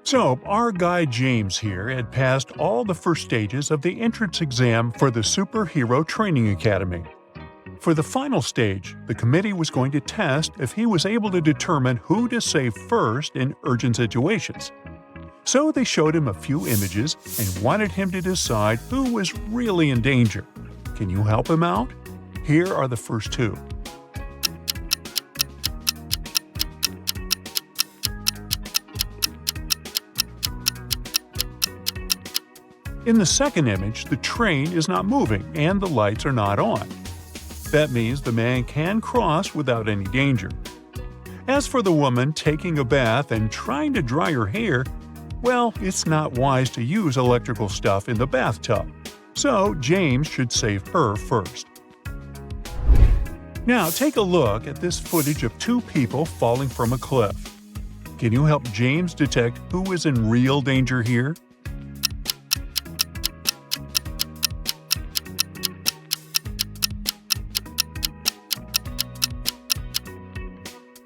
So, our guy James here had passed all the first stages of the entrance exam for the Superhero Training Academy. For the final stage, the committee was going to test if he was able to determine who to save first in urgent situations. So they showed him a few images and wanted him to decide who was really in danger. Can you help him out? Here are the first two. In the second image, the train is not moving and the lights are not on. That means the man can cross without any danger. As for the woman taking a bath and trying to dry her hair, well, it's not wise to use electrical stuff in the bathtub, so James should save her first. Now take a look at this footage of two people falling from a cliff. Can you help James detect who is in real danger here?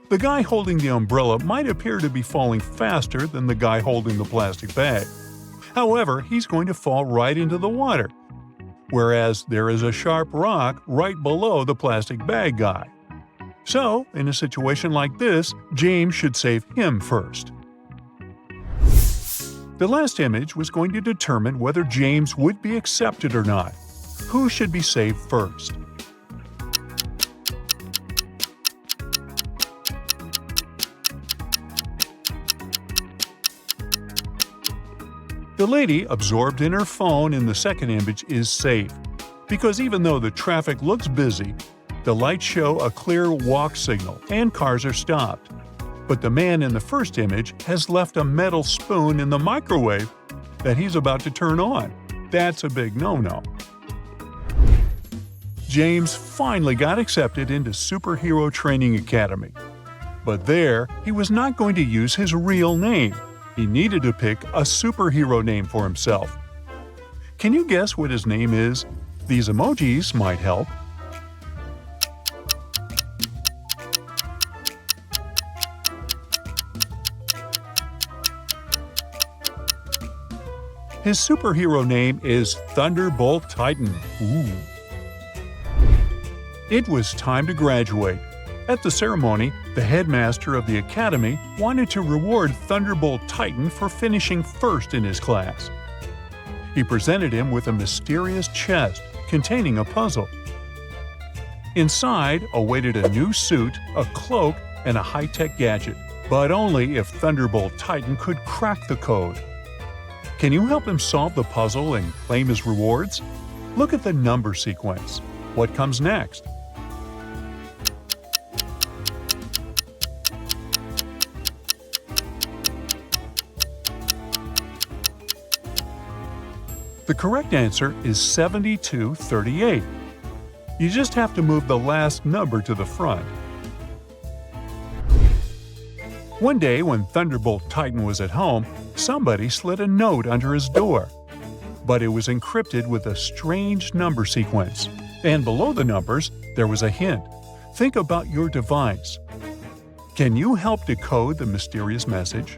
The guy holding the umbrella might appear to be falling faster than the guy holding the plastic bag. However, he's going to fall right into the water, whereas there is a sharp rock right below the plastic bag guy. So, in a situation like this, James should save him first. The last image was going to determine whether James would be accepted or not. Who should be saved first? The lady absorbed in her phone in the second image is safe, because even though the traffic looks busy, the lights show a clear walk signal and cars are stopped. But the man in the first image has left a metal spoon in the microwave that he's about to turn on. That's a big no-no. James finally got accepted into Superhero Training Academy. But there, he was not going to use his real name. He needed to pick a superhero name for himself. Can you guess what his name is? These emojis might help. His superhero name is Thunderbolt Titan. Ooh. It was time to graduate. At the ceremony, the headmaster of the academy wanted to reward Thunderbolt Titan for finishing first in his class. He presented him with a mysterious chest containing a puzzle. Inside awaited a new suit, a cloak, and a high-tech gadget, but only if Thunderbolt Titan could crack the code. Can you help him solve the puzzle and claim his rewards? Look at the number sequence. What comes next? The correct answer is 7238. You just have to move the last number to the front. One day when Thunderbolt Titan was at home, somebody slid a note under his door. But it was encrypted with a strange number sequence. And below the numbers, there was a hint. Think about your device. Can you help decode the mysterious message?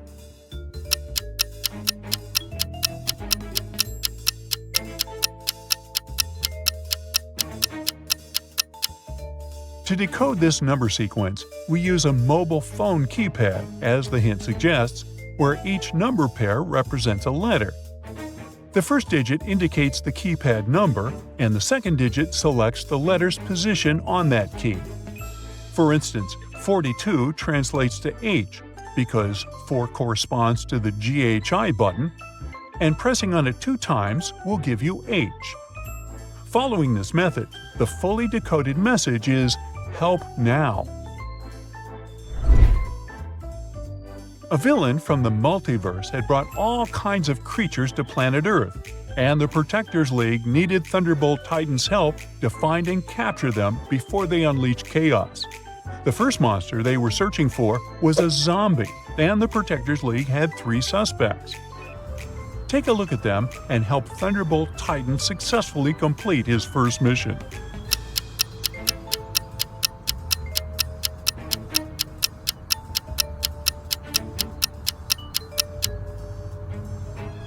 To decode this number sequence, we use a mobile phone keypad, as the hint suggests, where each number pair represents a letter. The first digit indicates the keypad number, and the second digit selects the letter's position on that key. For instance, 42 translates to H, because 4 corresponds to the GHI button, and pressing on it 2 times will give you H. Following this method, the fully decoded message is "Help now." A villain from the multiverse had brought all kinds of creatures to planet Earth, and the Protectors League needed Thunderbolt Titan's help to find and capture them before they unleashed chaos. The first monster they were searching for was a zombie, and the Protectors League had 3 suspects. Take a look at them and help Thunderbolt Titan successfully complete his first mission.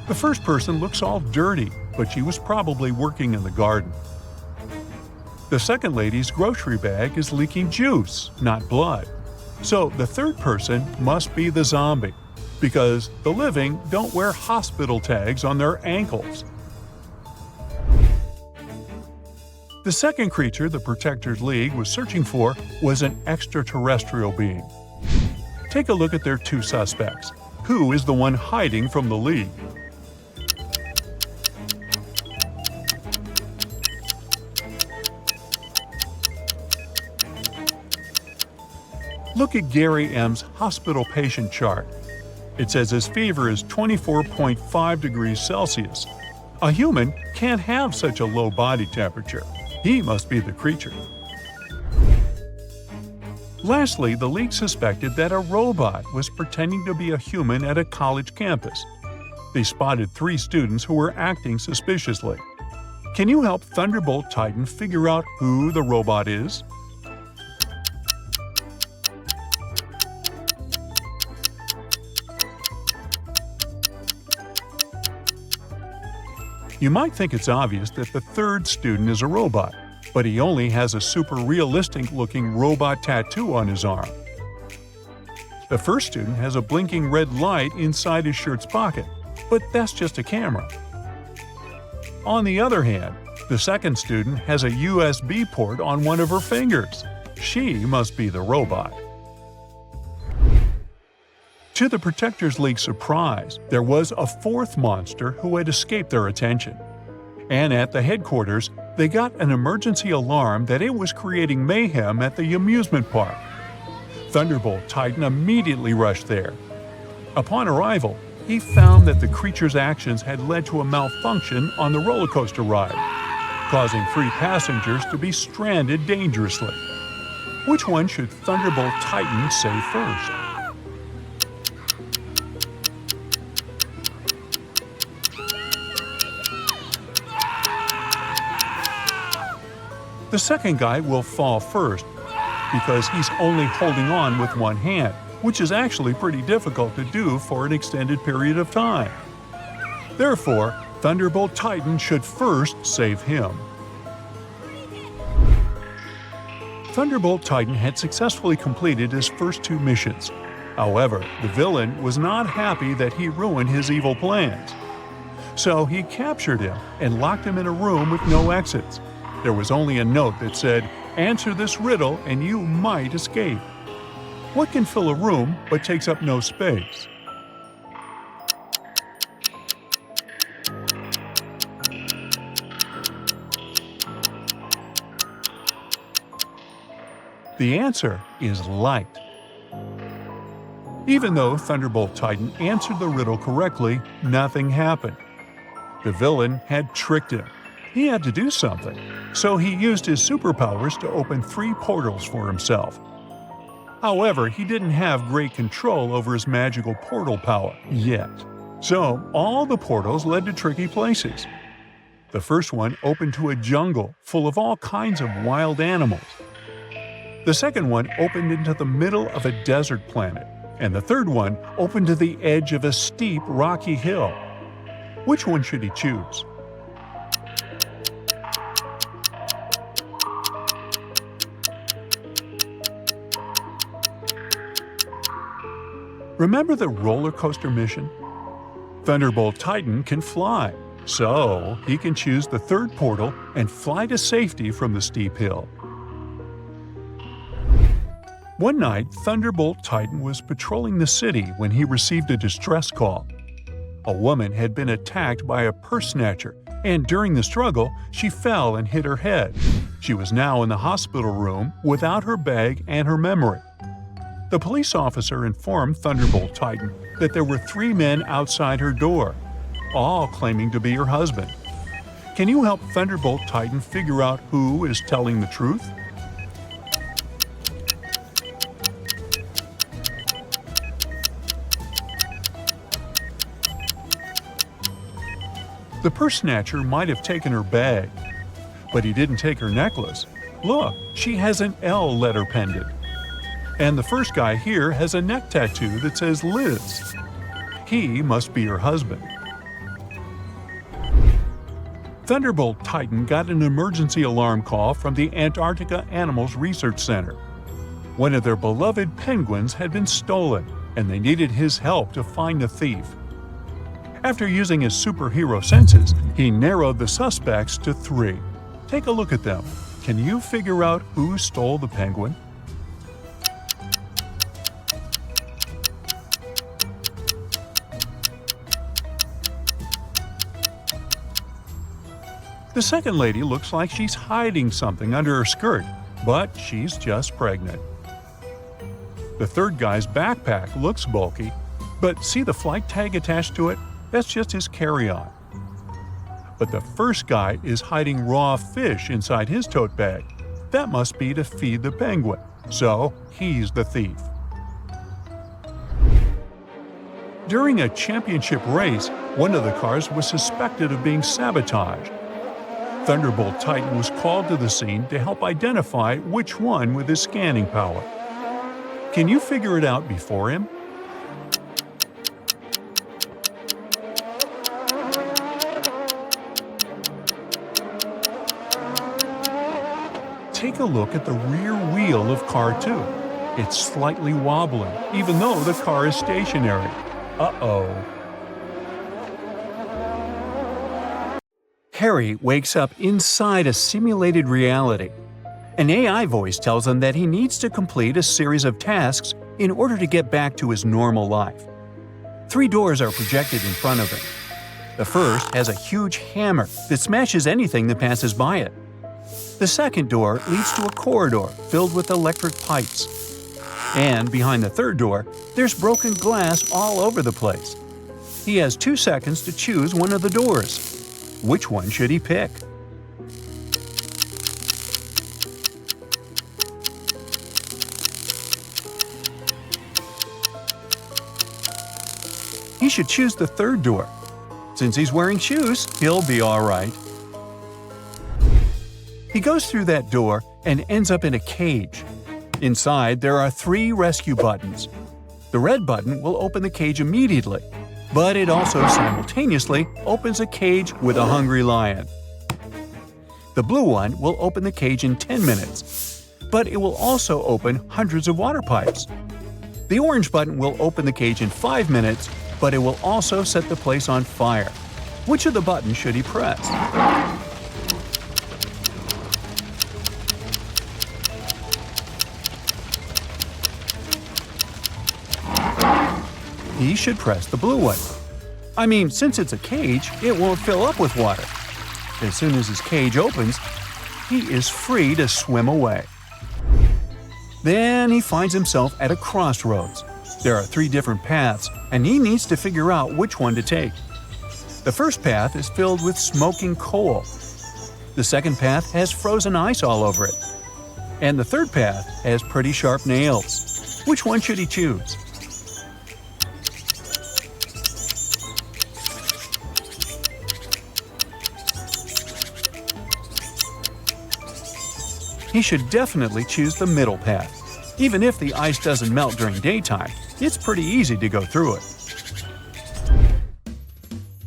The first person looks all dirty, but she was probably working in the garden. The second lady's grocery bag is leaking juice, not blood. So the third person must be the zombie, because the living don't wear hospital tags on their ankles. The second creature the Protectors League was searching for was an extraterrestrial being. Take a look at their two suspects. Who is the one hiding from the League? Look at Gary M's hospital patient chart. It says his fever is 24.5 degrees Celsius. A human can't have such a low body temperature. He must be the creature. Lastly, the League suspected that a robot was pretending to be a human at a college campus. They spotted 3 students who were acting suspiciously. Can you help Thunderbolt Titan figure out who the robot is? You might think it's obvious that the third student is a robot, but he only has a super realistic-looking robot tattoo on his arm. The first student has a blinking red light inside his shirt's pocket, but that's just a camera. On the other hand, the second student has a USB port on one of her fingers. She must be the robot. To the Protectors League's surprise, there was a fourth monster who had escaped their attention. And at the headquarters, they got an emergency alarm that it was creating mayhem at the amusement park. Thunderbolt Titan immediately rushed there. Upon arrival, he found that the creature's actions had led to a malfunction on the roller coaster ride, causing 3 passengers to be stranded dangerously. Which one should Thunderbolt Titan save first? The second guy will fall first because he's only holding on with one hand, which is actually pretty difficult to do for an extended period of time. Therefore, Thunderbolt Titan should first save him. Thunderbolt Titan had successfully completed his first 2 missions. However, the villain was not happy that he ruined his evil plans. So he captured him and locked him in a room with no exits. There was only a note that said, "Answer this riddle and you might escape." What can fill a room but takes up no space? The answer is light. Even though Thunderbolt Titan answered the riddle correctly, nothing happened. The villain had tricked him. He had to do something, so he used his superpowers to open 3 portals for himself. However, he didn't have great control over his magical portal power yet. So, all the portals led to tricky places. The first one opened to a jungle full of all kinds of wild animals. The second one opened into the middle of a desert planet, and the third one opened to the edge of a steep, rocky hill. Which one should he choose? Remember the roller coaster mission? Thunderbolt Titan can fly, so he can choose the third portal and fly to safety from the steep hill. One night, Thunderbolt Titan was patrolling the city when he received a distress call. A woman had been attacked by a purse snatcher, and during the struggle, she fell and hit her head. She was now in the hospital room without her bag and her memory. The police officer informed Thunderbolt Titan that there were 3 men outside her door, all claiming to be her husband. Can you help Thunderbolt Titan figure out who is telling the truth? The purse snatcher might have taken her bag, but he didn't take her necklace. Look, she has an L letter pendant. And the first guy here has a neck tattoo that says Liz. He must be her husband. Thunderbolt Titan got an emergency alarm call from the Antarctica Animals Research Center. One of their beloved penguins had been stolen, and they needed his help to find the thief. After using his superhero senses, he narrowed the suspects to 3. Take a look at them. Can you figure out who stole the penguin? The second lady looks like she's hiding something under her skirt, but she's just pregnant. The third guy's backpack looks bulky, but see the flight tag attached to it? That's just his carry-on. But the first guy is hiding raw fish inside his tote bag. That must be to feed the penguin, so he's the thief. During a championship race, one of the cars was suspected of being sabotaged. Thunderbolt Titan was called to the scene to help identify which one with his scanning power. Can you figure it out before him? Take a look at the rear wheel of Car 2. It's slightly wobbling, even though the car is stationary. Uh-oh. Harry wakes up inside a simulated reality. An AI voice tells him that he needs to complete a series of tasks in order to get back to his normal life. 3 doors are projected in front of him. The first has a huge hammer that smashes anything that passes by it. The second door leads to a corridor filled with electric pipes. And behind the third door, there's broken glass all over the place. He has 2 seconds to choose one of the doors. Which one should he pick? He should choose the third door. Since he's wearing shoes, he'll be all right. He goes through that door and ends up in a cage. Inside, there are 3 rescue buttons. The red button will open the cage immediately, but it also simultaneously opens a cage with a hungry lion. The blue one will open the cage in 10 minutes, but it will also open hundreds of water pipes. The orange button will open the cage in 5 minutes, but it will also set the place on fire. Which of the buttons should he press? He should press the blue one. I mean, since it's a cage, it won't fill up with water. As soon as his cage opens, he is free to swim away. Then he finds himself at a crossroads. There are 3 different paths, and he needs to figure out which one to take. The first path is filled with smoking coal. The second path has frozen ice all over it. And the third path has pretty sharp nails. Which one should he choose? He should definitely choose the middle path. Even if the ice doesn't melt during daytime, it's pretty easy to go through it.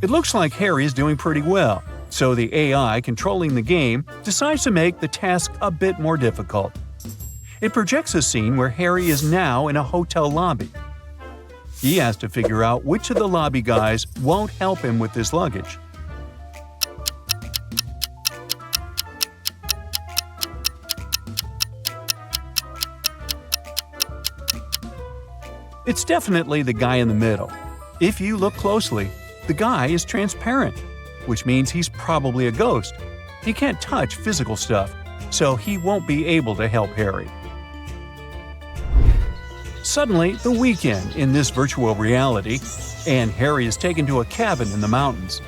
It looks like Harry is doing pretty well, so the AI controlling the game decides to make the task a bit more difficult. It projects a scene where Harry is now in a hotel lobby. He has to figure out which of the lobby guys won't help him with his luggage. It's definitely the guy in the middle. If you look closely, the guy is transparent, which means he's probably a ghost. He can't touch physical stuff, so he won't be able to help Harry. Suddenly, the weekend in this virtual reality, and Harry is taken to a cabin in the mountains.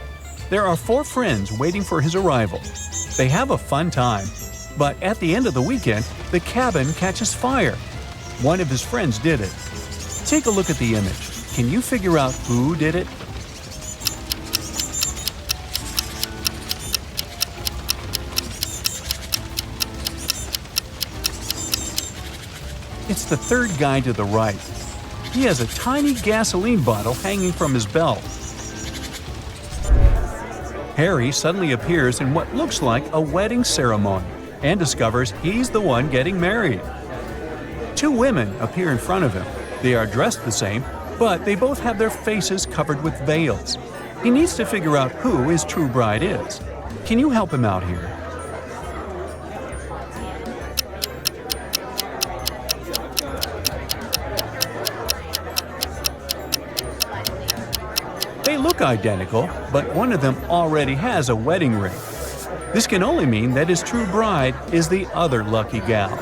There are 4 friends waiting for his arrival. They have a fun time, but at the end of the weekend, the cabin catches fire. One of his friends did it. Take a look at the image. Can you figure out who did it? It's the third guy to the right. He has a tiny gasoline bottle hanging from his belt. Harry suddenly appears in what looks like a wedding ceremony and discovers he's the one getting married. Two women appear in front of him. They are dressed the same, but they both have their faces covered with veils. He needs to figure out who his true bride is. Can you help him out here? They look identical, but one of them already has a wedding ring. This can only mean that his true bride is the other lucky gal.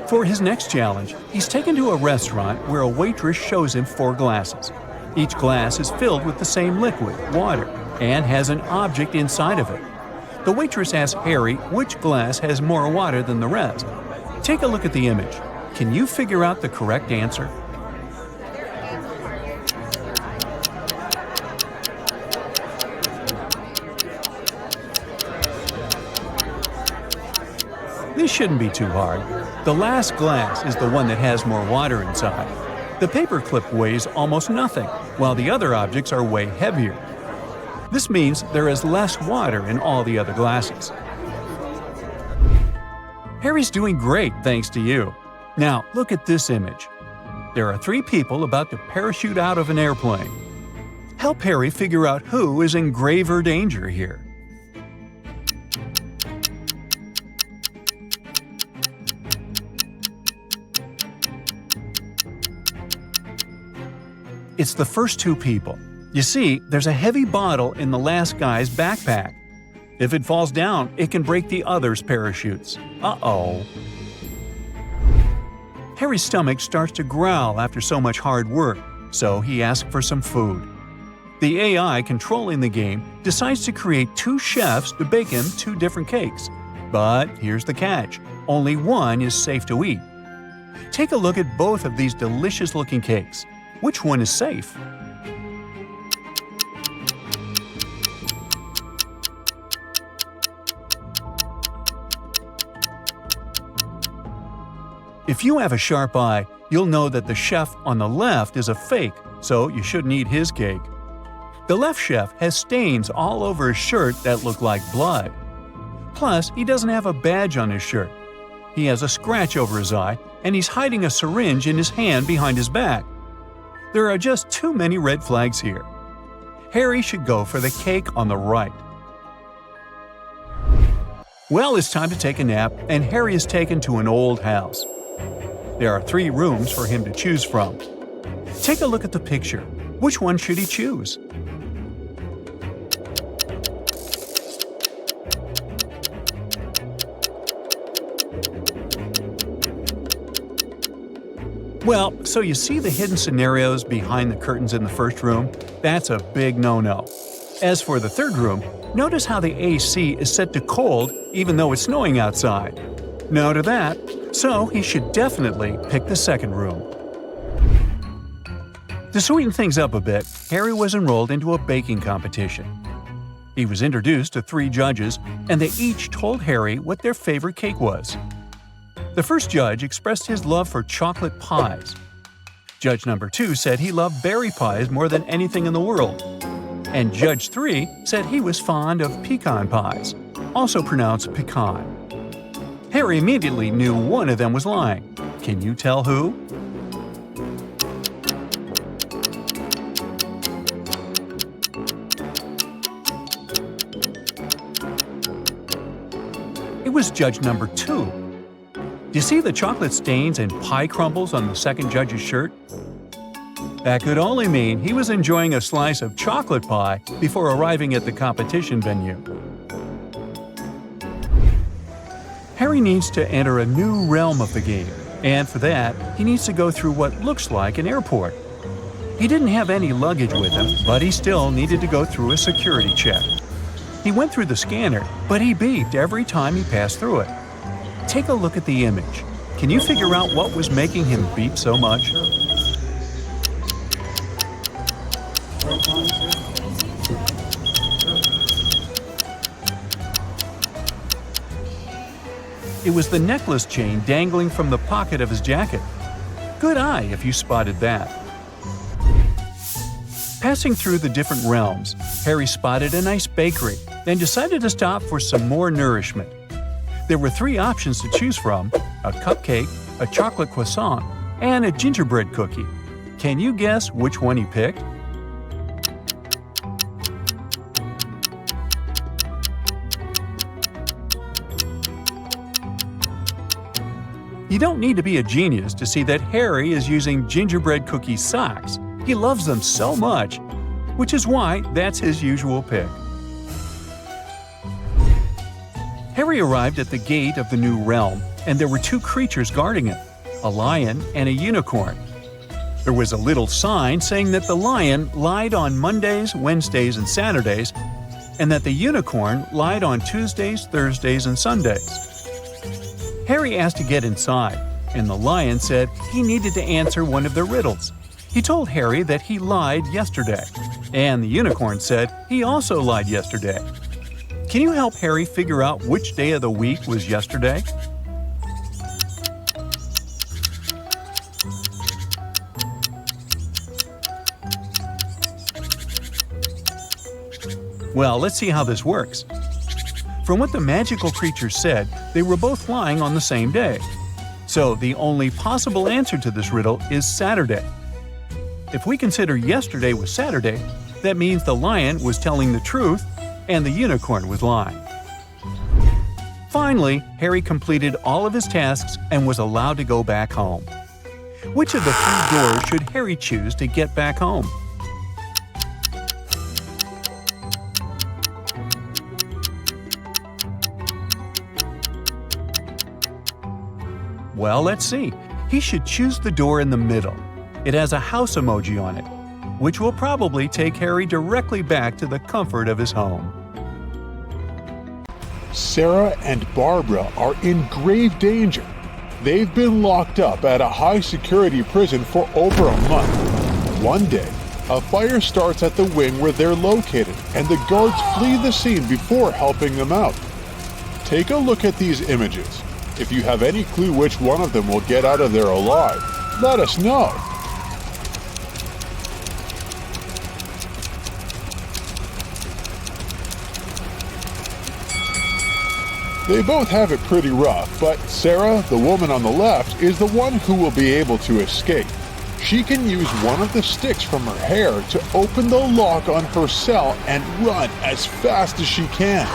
For his next challenge, he's taken to a restaurant where a waitress shows him 4 glasses. Each glass is filled with the same liquid, water, and has an object inside of it. The waitress asks Harry which glass has more water than the rest. Take a look at the image. Can you figure out the correct answer? This shouldn't be too hard. The last glass is the one that has more water inside. The paperclip weighs almost nothing, while the other objects are way heavier. This means there is less water in all the other glasses. Harry's doing great thanks to you. Now look at this image. There are 3 people about to parachute out of an airplane. Help Harry figure out who is in graver danger here. It's the first 2 people. You see, there's a heavy bottle in the last guy's backpack. If it falls down, it can break the others' parachutes. Uh-oh. Harry's stomach starts to growl after so much hard work, so he asks for some food. The AI controlling the game decides to create 2 chefs to bake him 2 different cakes. But here's the catch. Only one is safe to eat. Take a look at both of these delicious-looking cakes. Which one is safe? If you have a sharp eye, you'll know that the chef on the left is a fake, so you shouldn't eat his cake. The left chef has stains all over his shirt that look like blood. Plus, he doesn't have a badge on his shirt. He has a scratch over his eye, and he's hiding a syringe in his hand behind his back. There are just too many red flags here. Harry should go for the cake on the right. Well, it's time to take a nap, and Harry is taken to an old house. There are 3 rooms for him to choose from. Take a look at the picture. Which one should he choose? Well, so you see the hidden scenarios behind the curtains in the first room? That's a big no-no. As for the third room, notice how the AC is set to cold even though it's snowing outside. No to that, so he should definitely pick the second room. To sweeten things up a bit, Harry was enrolled into a baking competition. He was introduced to 3 judges, and they each told Harry what their favorite cake was. The first judge expressed his love for chocolate pies. Judge number 2 said he loved berry pies more than anything in the world. And Judge 3 said he was fond of pecan pies, also pronounced pecan. Harry immediately knew one of them was lying. Can you tell who? It was judge number 2. Do you see the chocolate stains and pie crumbles on the second judge's shirt? That could only mean he was enjoying a slice of chocolate pie before arriving at the competition venue. Harry needs to enter a new realm of the game, and for that, he needs to go through what looks like an airport. He didn't have any luggage with him, but he still needed to go through a security check. He went through the scanner, but he beeped every time he passed through it. Take a look at the image. Can you figure out what was making him beep so much? It was the necklace chain dangling from the pocket of his jacket. Good eye if you spotted that. Passing through the different realms, Harry spotted a nice bakery and decided to stop for some more nourishment. There were 3 options to choose from: a cupcake, a chocolate croissant, and a gingerbread cookie. Can you guess which one he picked? You don't need to be a genius to see that Harry is using gingerbread cookie socks. He loves them so much, which is why that's his usual pick. Harry arrived at the gate of the new realm, and there were 2 creatures guarding it, a lion and a unicorn. There was a little sign saying that the lion lied on Mondays, Wednesdays, and Saturdays, and that the unicorn lied on Tuesdays, Thursdays, and Sundays. Harry asked to get inside, and the lion said he needed to answer one of the riddles. He told Harry that he lied yesterday, and the unicorn said he also lied yesterday. Can you help Harry figure out which day of the week was yesterday? Well, let's see how this works. From what the magical creatures said, they were both lying on the same day. So the only possible answer to this riddle is Saturday. If we consider yesterday was Saturday, that means the lion was telling the truth and the unicorn was lying. Finally, Harry completed all of his tasks and was allowed to go back home. Which of the 3 doors should Harry choose to get back home? Well, let's see. He should choose the door in the middle. It has a house emoji on it, which will probably take Harry directly back to the comfort of his home. Sarah and Barbara are in grave danger. They've been locked up at a high-security prison for over a month. One day, a fire starts at the wing where they're located, and the guards flee the scene before helping them out. Take a look at these images. If you have any clue which one of them will get out of there alive, let us know. They both have it pretty rough, but Sarah, the woman on the left, is the one who will be able to escape. She can use one of the sticks from her hair to open the lock on her cell and run as fast as she can.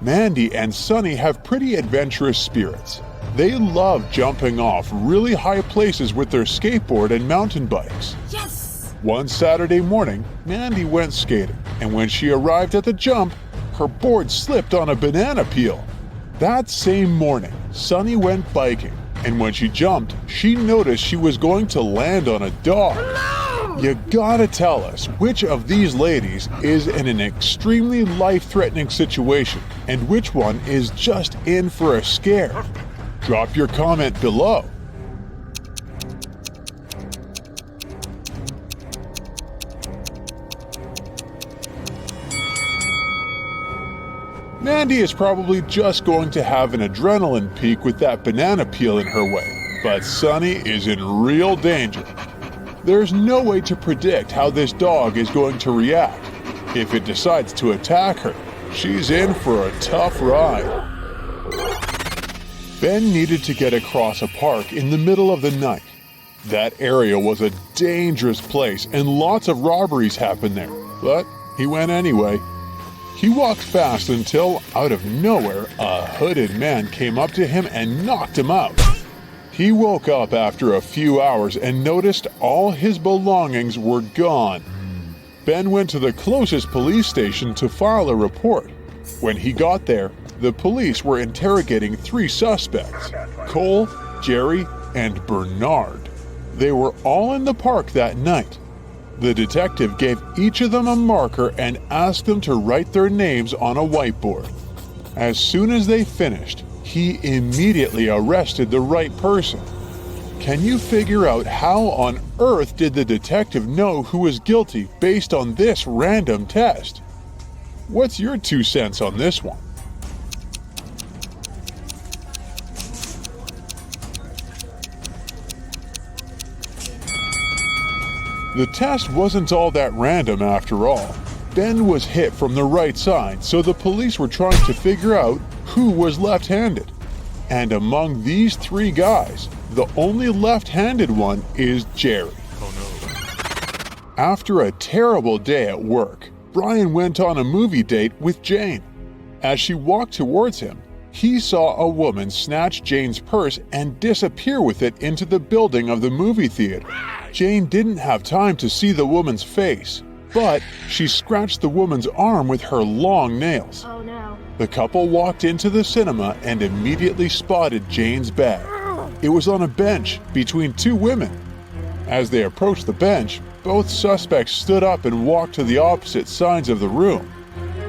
Mandy and Sunny have pretty adventurous spirits. They love jumping off really high places with their skateboard and mountain bikes. Yes! One Saturday morning, Mandy went skating, and when she arrived at the jump, her board slipped on a banana peel. That same morning, Sunny went biking, and when she jumped, she noticed she was going to land on a dog. You gotta tell us which of these ladies is in an extremely life-threatening situation and which one is just in for a scare. Drop your comment below. Mandy is probably just going to have an adrenaline peak with that banana peel in her way, but Sunny is in real danger. There's no way to predict how this dog is going to react. If it decides to attack her, she's in for a tough ride. Ben needed to get across a park in the middle of the night. That area was a dangerous place and lots of robberies happened there, but he went anyway. He walked fast until, out of nowhere, a hooded man came up to him and knocked him out. He woke up after a few hours and noticed all his belongings were gone. Ben went to the closest police station to file a report. When he got there, the police were interrogating 3 suspects, Cole, Jerry, and Bernard. They were all in the park that night. The detective gave each of them a marker and asked them to write their names on a whiteboard. As soon as they finished, he immediately arrested the right person. Can you figure out how on earth did the detective know who was guilty based on this random test? What's your 2 cents on this one? The test wasn't all that random after all. Ben was hit from the right side, so the police were trying to figure out who was left-handed. And among these three guys, the only left-handed one is Jerry. After a terrible day at work, Brian went on a movie date with Jane. As she walked towards him, he saw a woman snatch Jane's purse and disappear with it into the building of the movie theater. Jane didn't have time to see the woman's face, but she scratched the woman's arm with her long nails. Oh no. The couple walked into the cinema and immediately spotted Jane's bag. It was on a bench between two women. As they approached the bench, both suspects stood up and walked to the opposite sides of the room.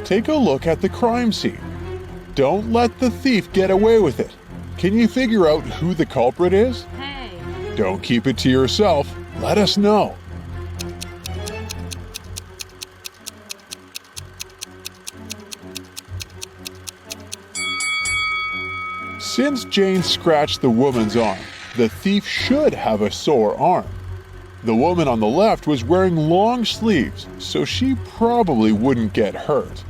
Take a look at the crime scene. Don't let the thief get away with it. Can you figure out who the culprit is? Hey. Don't keep it to yourself. Let us know. Since Jane scratched the woman's arm, the thief should have a sore arm. The woman on the left was wearing long sleeves, so she probably wouldn't get hurt.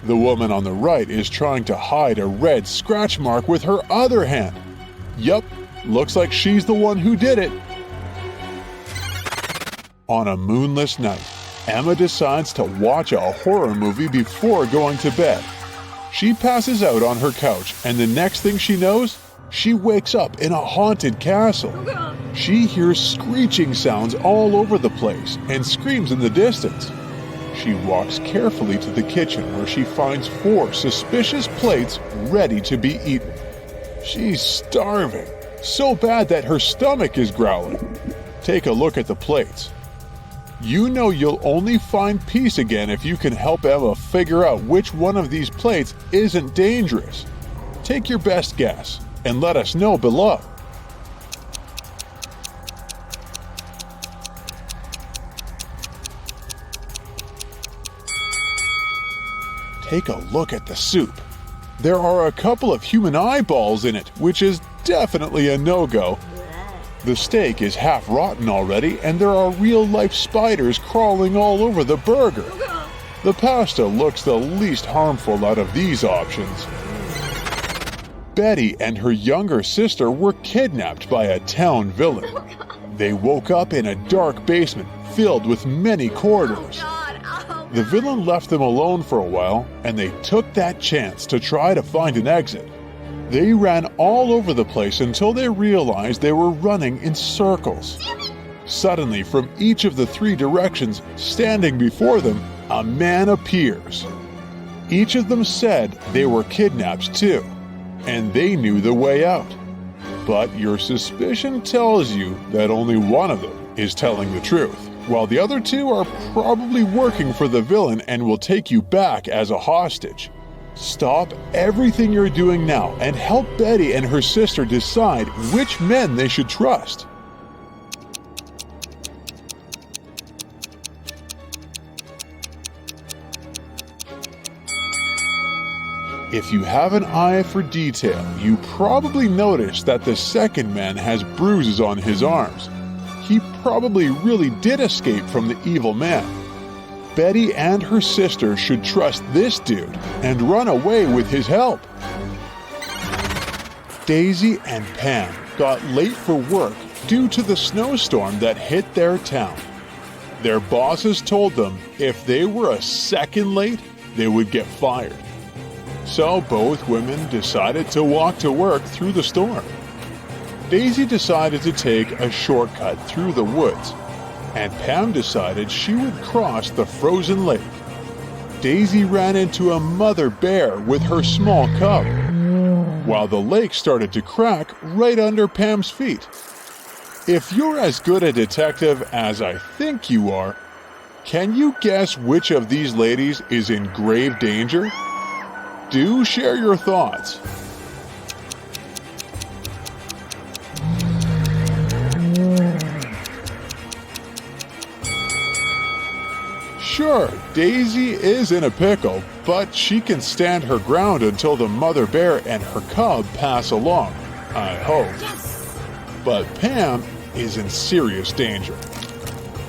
The woman on the right is trying to hide a red scratch mark with her other hand. Yup, looks like she's the one who did it. On a moonless night, Emma decides to watch a horror movie before going to bed. She passes out on her couch, and the next thing she knows, she wakes up in a haunted castle. She hears screeching sounds all over the place and screams in the distance. She walks carefully to the kitchen where she finds 4 suspicious plates ready to be eaten. She's starving, so bad that her stomach is growling. Take a look at the plates. You know you'll only find peace again if you can help Emma figure out which one of these plates isn't dangerous. Take your best guess and let us know below. Take a look at the soup. There are a couple of human eyeballs in it, which is definitely a no-go. The steak is half rotten already, and there are real-life spiders crawling all over the burger. The pasta looks the least harmful out of these options. Betty and her younger sister were kidnapped by a town villain. They woke up in a dark basement filled with many corridors. The villain left them alone for a while, and they took that chance to try to find an exit. They ran all over the place until they realized they were running in circles. Suddenly, from each of the 3 directions, standing before them, a man appears. Each of them said they were kidnapped too, and they knew the way out. But your suspicion tells you that only one of them is telling the truth, while the other 2 are probably working for the villain and will take you back as a hostage. Stop everything you're doing now and help Betty and her sister decide which men they should trust. If you have an eye for detail, you probably noticed that the second man has bruises on his arms. He probably really did escape from the evil man. Betty and her sister should trust this dude and run away with his help. Daisy and Pam got late for work due to the snowstorm that hit their town. Their bosses told them if they were a second late, they would get fired. So both women decided to walk to work through the storm. Daisy decided to take a shortcut through the woods, and Pam decided she would cross the frozen lake. Daisy ran into a mother bear with her small cub, while the lake started to crack right under Pam's feet. If you're as good a detective as I think you are, can you guess which of these ladies is in grave danger? Do share your thoughts. Sure, Daisy is in a pickle, but she can stand her ground until the mother bear and her cub pass along, I hope. Yes. But Pam is in serious danger.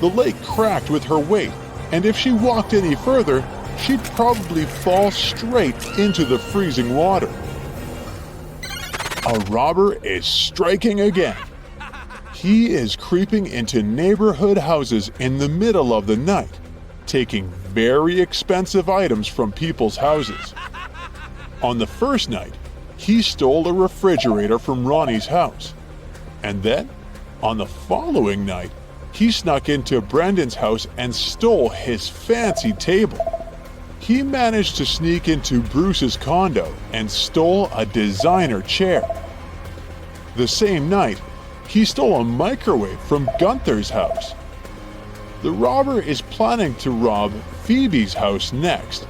The lake cracked with her weight, and if she walked any further, she'd probably fall straight into the freezing water. A robber is striking again. He is creeping into neighborhood houses in the middle of the night, taking very expensive items from people's houses. On the first night, he stole a refrigerator from Ronnie's house. And then, on the following night, he snuck into Brendan's house and stole his fancy table. He managed to sneak into Bruce's condo and stole a designer chair. The same night, he stole a microwave from Gunther's house. The robber is planning to rob Phoebe's house next.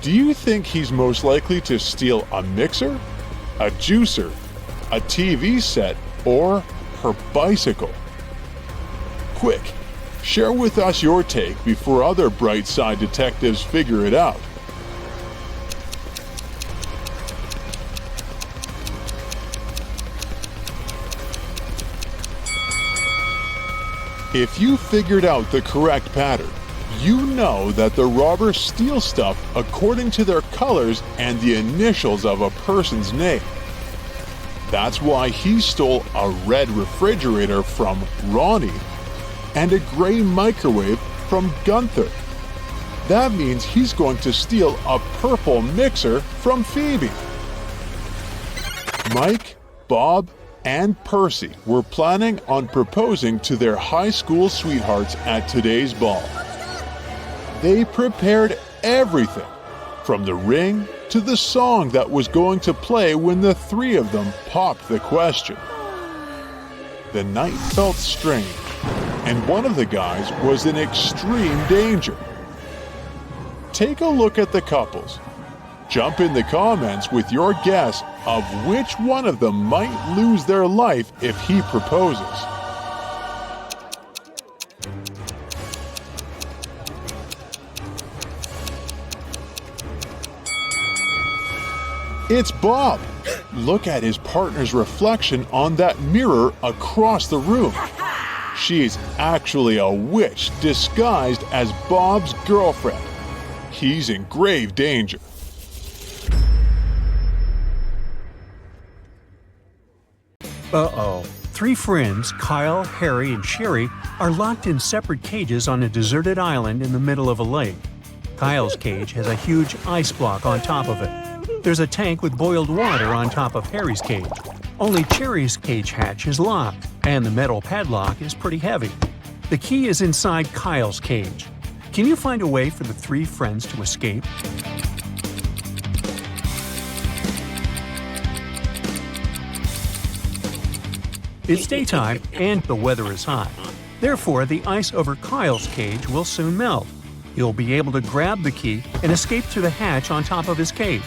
Do you think he's most likely to steal a mixer, a juicer, a TV set, or her bicycle? Quick, share with us your take before other bright side detectives figure it out. If you figured out the correct pattern, you know that the robbers steal stuff according to their colors and the initials of a person's name. That's why he stole a red refrigerator from Ronnie and a gray microwave from Gunther. That means he's going to steal a purple mixer from Phoebe. Mike, Bob, and Percy were planning on proposing to their high school sweethearts at today's ball. They prepared everything, from the ring to the song that was going to play when the three of them popped the question. The night felt strange, and one of the guys was in extreme danger. Take a look at the couples. Jump in the comments with your guess of which one of them might lose their life if he proposes. It's Bob. Look at his partner's reflection on that mirror across the room. She's actually a witch disguised as Bob's girlfriend. He's in grave danger. Uh-oh. Three friends, Kyle, Harry, and Sherry, are locked in separate cages on a deserted island in the middle of a lake. Kyle's cage has a huge ice block on top of it. There's a tank with boiled water on top of Harry's cage. Only Sherry's cage hatch is locked, and the metal padlock is pretty heavy. The key is inside Kyle's cage. Can you find a way for the three friends to escape? It's daytime and the weather is hot. Therefore, the ice over Kyle's cage will soon melt. He'll be able to grab the key and escape through the hatch on top of his cage.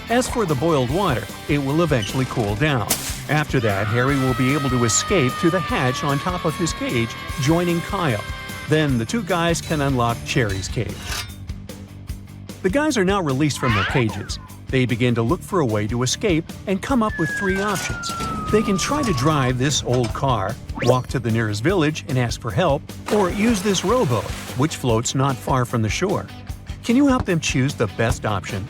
As for the boiled water, it will eventually cool down. After that, Harry will be able to escape through the hatch on top of his cage, joining Kyle. Then the two guys can unlock Sherry's cage. The guys are now released from their cages. They begin to look for a way to escape and come up with three options. They can try to drive this old car, walk to the nearest village and ask for help, or use this rowboat, which floats not far from the shore. Can you help them choose the best option?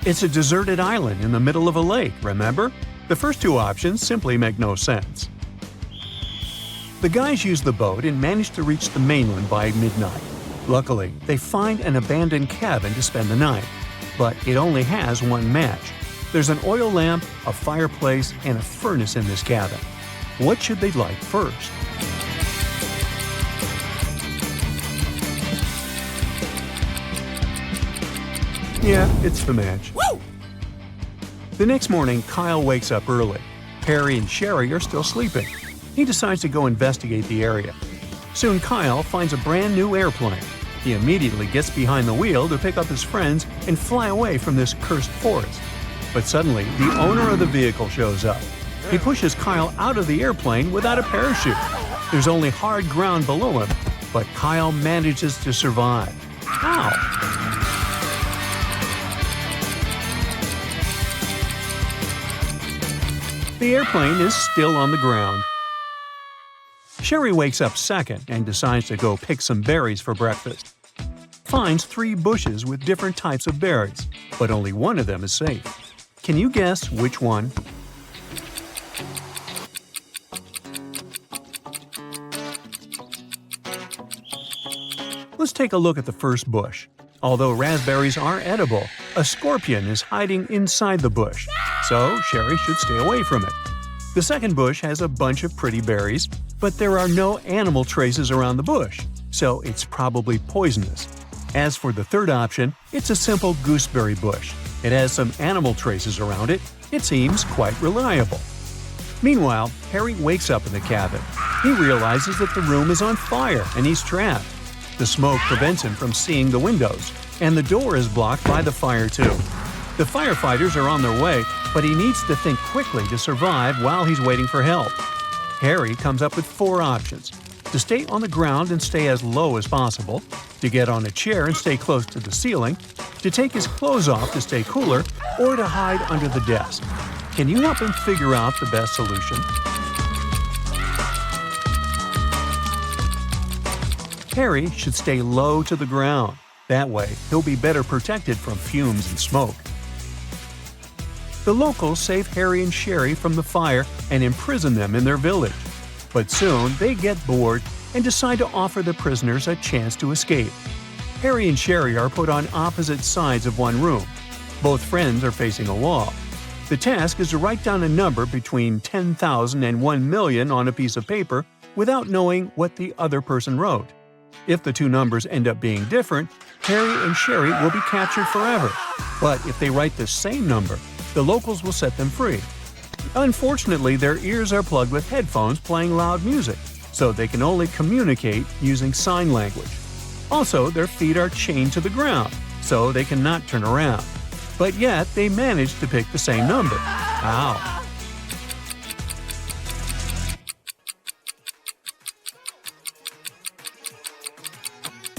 It's a deserted island in the middle of a lake, remember? The first two options simply make no sense. The guys use the boat and manage to reach the mainland by midnight. Luckily, they find an abandoned cabin to spend the night, but it only has one match. There's an oil lamp, a fireplace, and a furnace in this cabin. What should they light first? Yeah, it's the match. Woo! The next morning, Kyle wakes up early. Harry and Sherry are still sleeping. He decides to go investigate the area. Soon Kyle finds a brand new airplane. He immediately gets behind the wheel to pick up his friends and fly away from this cursed forest. But suddenly, the owner of the vehicle shows up. He pushes Kyle out of the airplane without a parachute. There's only hard ground below him, but Kyle manages to survive. How? The airplane is still on the ground. Sherry wakes up second and decides to go pick some berries for breakfast. Finds 3 bushes with different types of berries, but only one of them is safe. Can you guess which one? Let's take a look at the first bush. Although raspberries are edible, a scorpion is hiding inside the bush, so Sherry should stay away from it. The second bush has a bunch of pretty berries, but there are no animal traces around the bush, so it's probably poisonous. As for the third option, it's a simple gooseberry bush. It has some animal traces around it. It seems quite reliable. Meanwhile, Harry wakes up in the cabin. He realizes that the room is on fire and he's trapped. The smoke prevents him from seeing the windows, and the door is blocked by the fire too. The firefighters are on their way, but he needs to think quickly to survive while he's waiting for help. Harry comes up with 4 options: to stay on the ground and stay as low as possible, to get on a chair and stay close to the ceiling, to take his clothes off to stay cooler, or to hide under the desk. Can you help him figure out the best solution? Harry should stay low to the ground. That way, he'll be better protected from fumes and smoke. The locals save Harry and Sherry from the fire and imprison them in their village. But soon, they get bored and decide to offer the prisoners a chance to escape. Harry and Sherry are put on opposite sides of one room. Both friends are facing a wall. The task is to write down a number between 10,000 and 1 million on a piece of paper without knowing what the other person wrote. If the 2 numbers end up being different, Harry and Sherry will be captured forever. But if they write the same number, the locals will set them free. Unfortunately, their ears are plugged with headphones playing loud music, so they can only communicate using sign language. Also, their feet are chained to the ground, so they cannot turn around. But yet, they manage to pick the same number. Ow!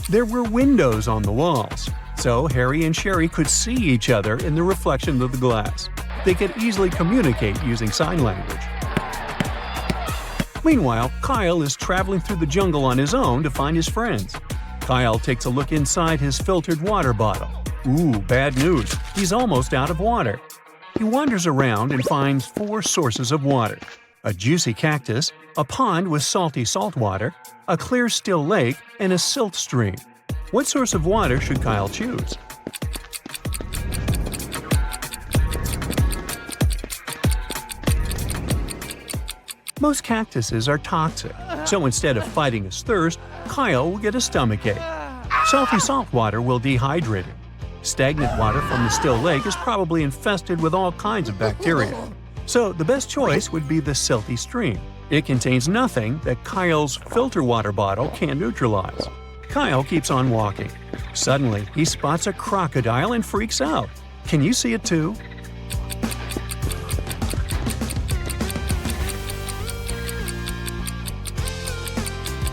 There were windows on the walls, so Harry and Sherry could see each other in the reflection of the glass. They could easily communicate using sign language. Meanwhile, Kyle is traveling through the jungle on his own to find his friends. Kyle takes a look inside his filtered water bottle. Ooh, bad news. He's almost out of water. He wanders around and finds 4 sources of water: a juicy cactus, a pond with salty salt water, a clear still lake, and a silt stream. What source of water should Kyle choose? Most cactuses are toxic, so instead of fighting his thirst, Kyle will get a stomachache. Salty salt water will dehydrate him. Stagnant water from the still lake is probably infested with all kinds of bacteria. So the best choice would be the silty stream. It contains nothing that Kyle's filter water bottle can neutralize. Kyle keeps on walking. Suddenly, he spots a crocodile and freaks out. Can you see it too?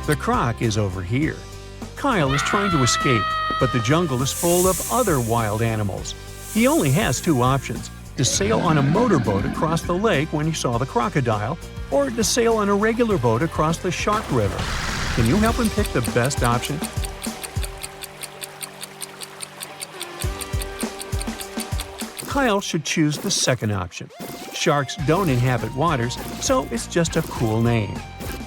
The croc is over here. Kyle is trying to escape, but the jungle is full of other wild animals. He only has 2 options: to sail on a motorboat across the lake when he saw the crocodile, or to sail on a regular boat across the Shark River. Can you help him pick the best option? Kyle should choose the second option. Sharks don't inhabit waters, so it's just a cool name.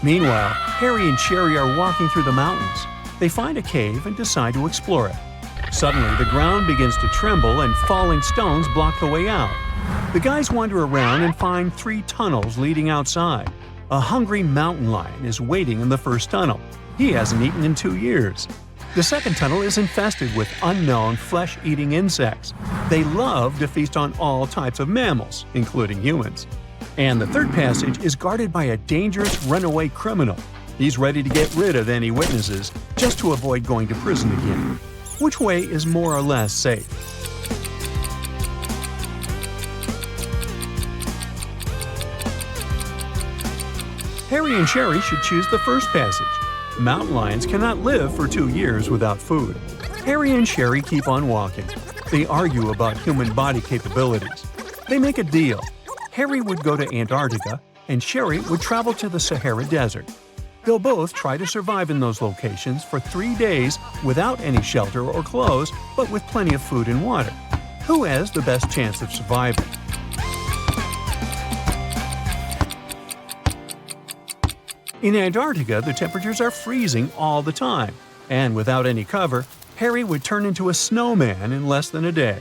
Meanwhile, Harry and Sherry are walking through the mountains. They find a cave and decide to explore it. Suddenly, the ground begins to tremble and falling stones block the way out. The guys wander around and find 3 tunnels leading outside. A hungry mountain lion is waiting in the first tunnel. He hasn't eaten in 2 years. The second tunnel is infested with unknown flesh-eating insects. They love to feast on all types of mammals, including humans. And the third passage is guarded by a dangerous runaway criminal. He's ready to get rid of any witnesses just to avoid going to prison again. Which way is more or less safe? Harry and Sherry should choose the first passage. Mountain lions cannot live for 2 years without food. Harry and Sherry keep on walking. They argue about human body capabilities. They make a deal. Harry would go to Antarctica, and Sherry would travel to the Sahara Desert. They'll both try to survive in those locations for 3 days without any shelter or clothes, but with plenty of food and water. Who has the best chance of surviving? In Antarctica, the temperatures are freezing all the time, and without any cover, Harry would turn into a snowman in less than a day.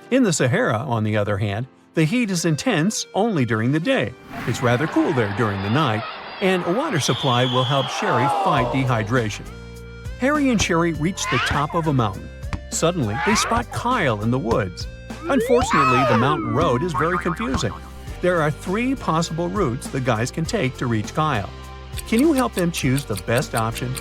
In the Sahara, on the other hand, the heat is intense only during the day. It's rather cool there during the night, and a water supply will help Sherry fight dehydration. Harry and Sherry reach the top of a mountain. Suddenly, they spot Kyle in the woods. Unfortunately, the mountain road is very confusing. There are 3 possible routes the guys can take to reach Kyle. Can you help them choose the best option?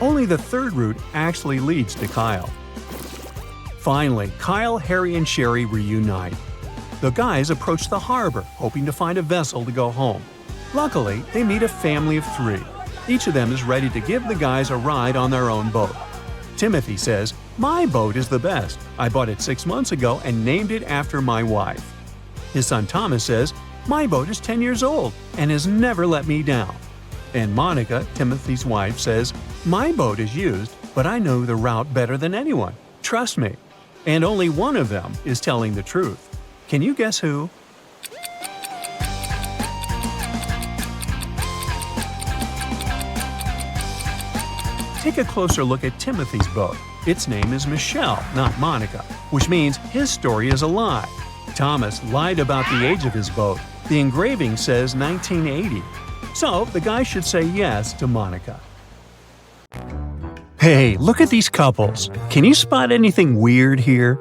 Only the third route actually leads to Kyle. Finally, Kyle, Harry, and Sherry reunite. The guys approach the harbor, hoping to find a vessel to go home. Luckily, they meet a family of 3. Each of them is ready to give the guys a ride on their own boat. Timothy says, "My boat is the best. I bought it 6 months ago and named it after my wife." His son Thomas says, "My boat is 10 years old and has never let me down." And Monica, Timothy's wife, says, "My boat is used, but I know the route better than anyone. Trust me." And only one of them is telling the truth. Can you guess who? Take a closer look at Timothy's boat. Its name is Michelle, not Monica, which means his story is a lie. Thomas lied about the age of his boat. The engraving says 1980. So the guy should say yes to Monica. Hey, look at these couples. Can you spot anything weird here?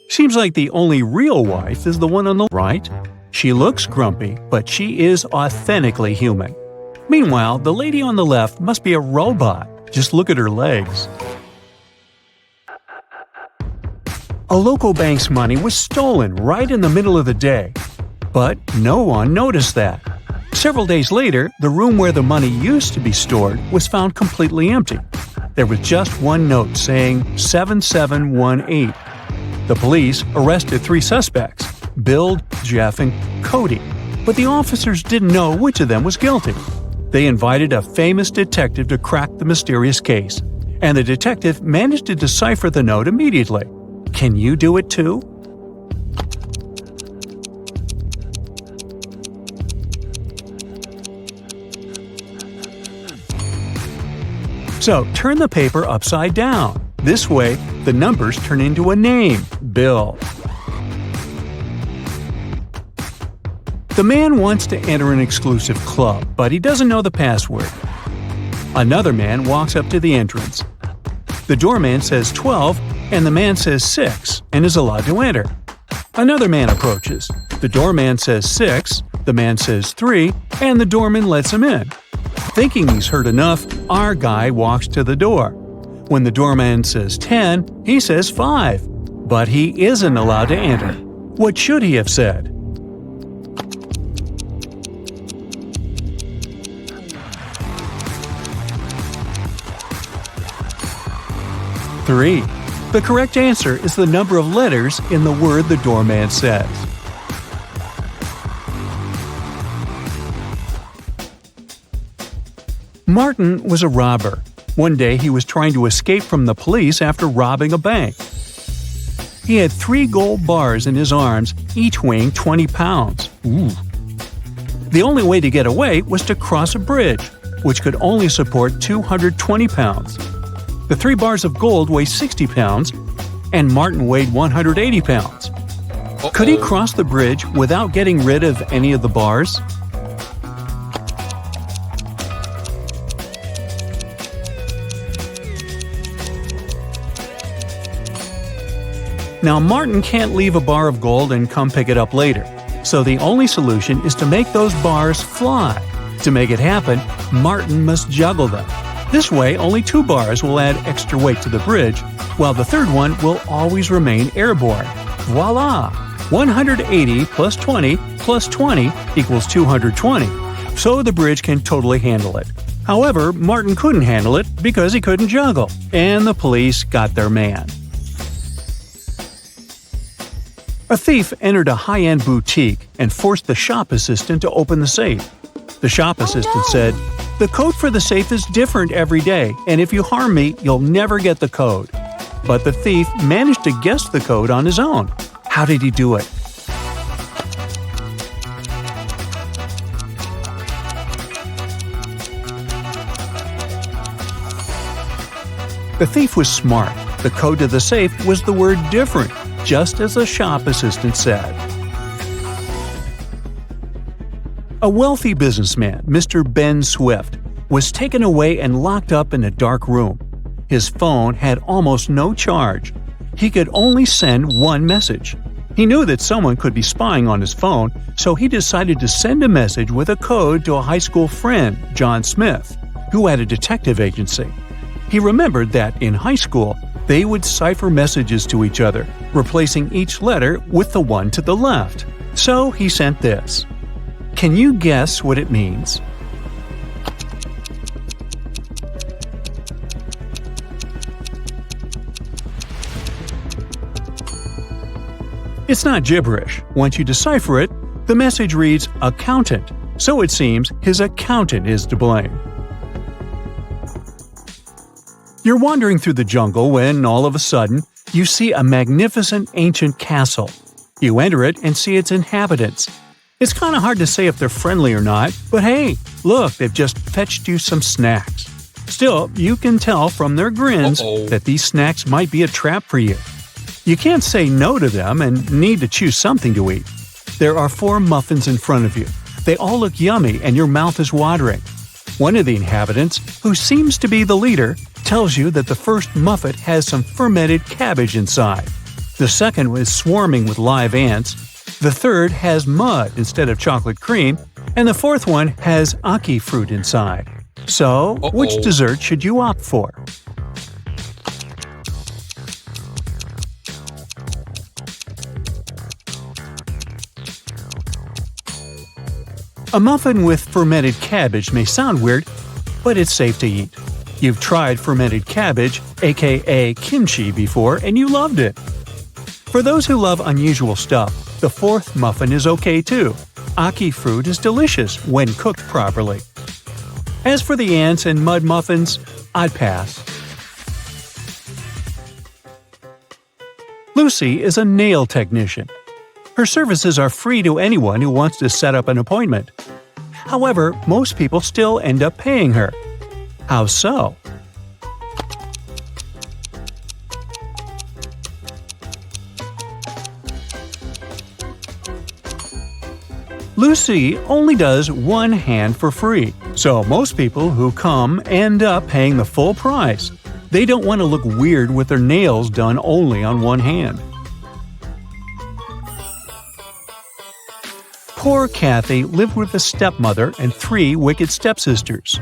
Seems like the only real wife is the one on the right. She looks grumpy, but she is authentically human. Meanwhile, the lady on the left must be a robot. Just look at her legs. A local bank's money was stolen right in the middle of the day. But no one noticed that. Several days later, the room where the money used to be stored was found completely empty. There was just one note saying 7718. The police arrested 3 suspects, Bill, Jeff, and Cody, but the officers didn't know which of them was guilty. They invited a famous detective to crack the mysterious case, and the detective managed to decipher the note immediately. Can you do it too? So turn the paper upside down. This way, the numbers turn into a name, Bill. The man wants to enter an exclusive club, but he doesn't know the password. Another man walks up to the entrance. The doorman says 12, and the man says 6, and is allowed to enter. Another man approaches. The doorman says 6, the man says 3, and the doorman lets him in. Thinking he's heard enough, our guy walks to the door. When the doorman says 10, he says 5. But he isn't allowed to enter. What should he have said? Three. The correct answer is the number of letters in the word the doorman says. Martin was a robber. One day he was trying to escape from the police after robbing a bank. He had 3 gold bars in his arms, each weighing 20 pounds. Ooh. The only way to get away was to cross a bridge, which could only support 220 pounds. The 3 bars of gold weigh 60 pounds, and Martin weighed 180 pounds. Could he cross the bridge without getting rid of any of the bars? Now, Martin can't leave a bar of gold and come pick it up later, so the only solution is to make those bars fly. To make it happen, Martin must juggle them. This way, only 2 bars will add extra weight to the bridge, while the third one will always remain airborne. Voila! 180 plus 20 plus 20 equals 220, so the bridge can totally handle it. However, Martin couldn't handle it because he couldn't juggle, and the police got their man. A thief entered a high-end boutique and forced the shop assistant to open the safe. The shop assistant said, "The code for the safe is different every day, and if you harm me, you'll never get the code." But the thief managed to guess the code on his own. How did he do it? The thief was smart. The code to the safe was the word "different," just as the shop assistant said. A wealthy businessman, Mr. Ben Swift, was taken away and locked up in a dark room. His phone had almost no charge. He could only send one message. He knew that someone could be spying on his phone, so he decided to send a message with a code to a high school friend, John Smith, who had a detective agency. He remembered that in high school, they would cipher messages to each other, replacing each letter with the one to the left. So he sent this. Can you guess what it means? It's not gibberish. Once you decipher it, the message reads "accountant," so it seems his accountant is to blame. You're wandering through the jungle when, all of a sudden, you see a magnificent ancient castle. You enter it and see its inhabitants. It's kind of hard to say if they're friendly or not, but hey, look, they've just fetched you some snacks. Still, you can tell from their grins that these snacks might be a trap for you. You can't say no to them and need to choose something to eat. There are 4 muffins in front of you. They all look yummy and your mouth is watering. One of the inhabitants, who seems to be the leader, tells you that the first muffin has some fermented cabbage inside. The second is swarming with live ants. The third has mud instead of chocolate cream. And the fourth one has ackee fruit inside. So, which dessert should you opt for? A muffin with fermented cabbage may sound weird, but it's safe to eat. You've tried fermented cabbage, aka kimchi, before and you loved it. For those who love unusual stuff, the fourth muffin is okay too. Ackee fruit is delicious when cooked properly. As for the ants and mud muffins, I'd pass. Lucy is a nail technician. Her services are free to anyone who wants to set up an appointment. However, most people still end up paying her. How so? Lucy only does one hand for free, so most people who come end up paying the full price. They don't want to look weird with their nails done only on one hand. Poor Kathy lived with a stepmother and 3 wicked stepsisters.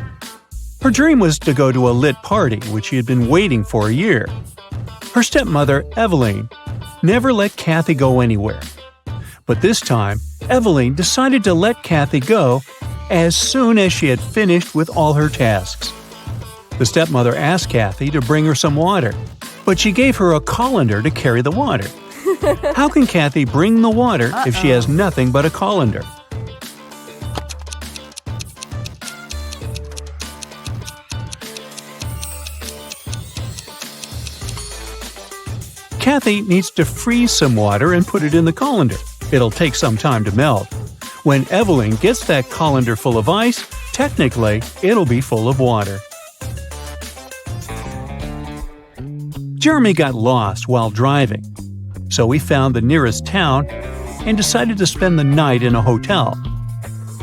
Her dream was to go to a lit party, which she had been waiting for a year. Her stepmother, Eveline, never let Kathy go anywhere. But this time, Eveline decided to let Kathy go as soon as she had finished with all her tasks. The stepmother asked Kathy to bring her some water, but she gave her a colander to carry the water. How can Kathy bring the water if she has nothing but a colander? Kathy needs to freeze some water and put it in the colander. It'll take some time to melt. When Eveline gets that colander full of ice, technically, it'll be full of water. Jeremy got lost while driving, so he found the nearest town and decided to spend the night in a hotel.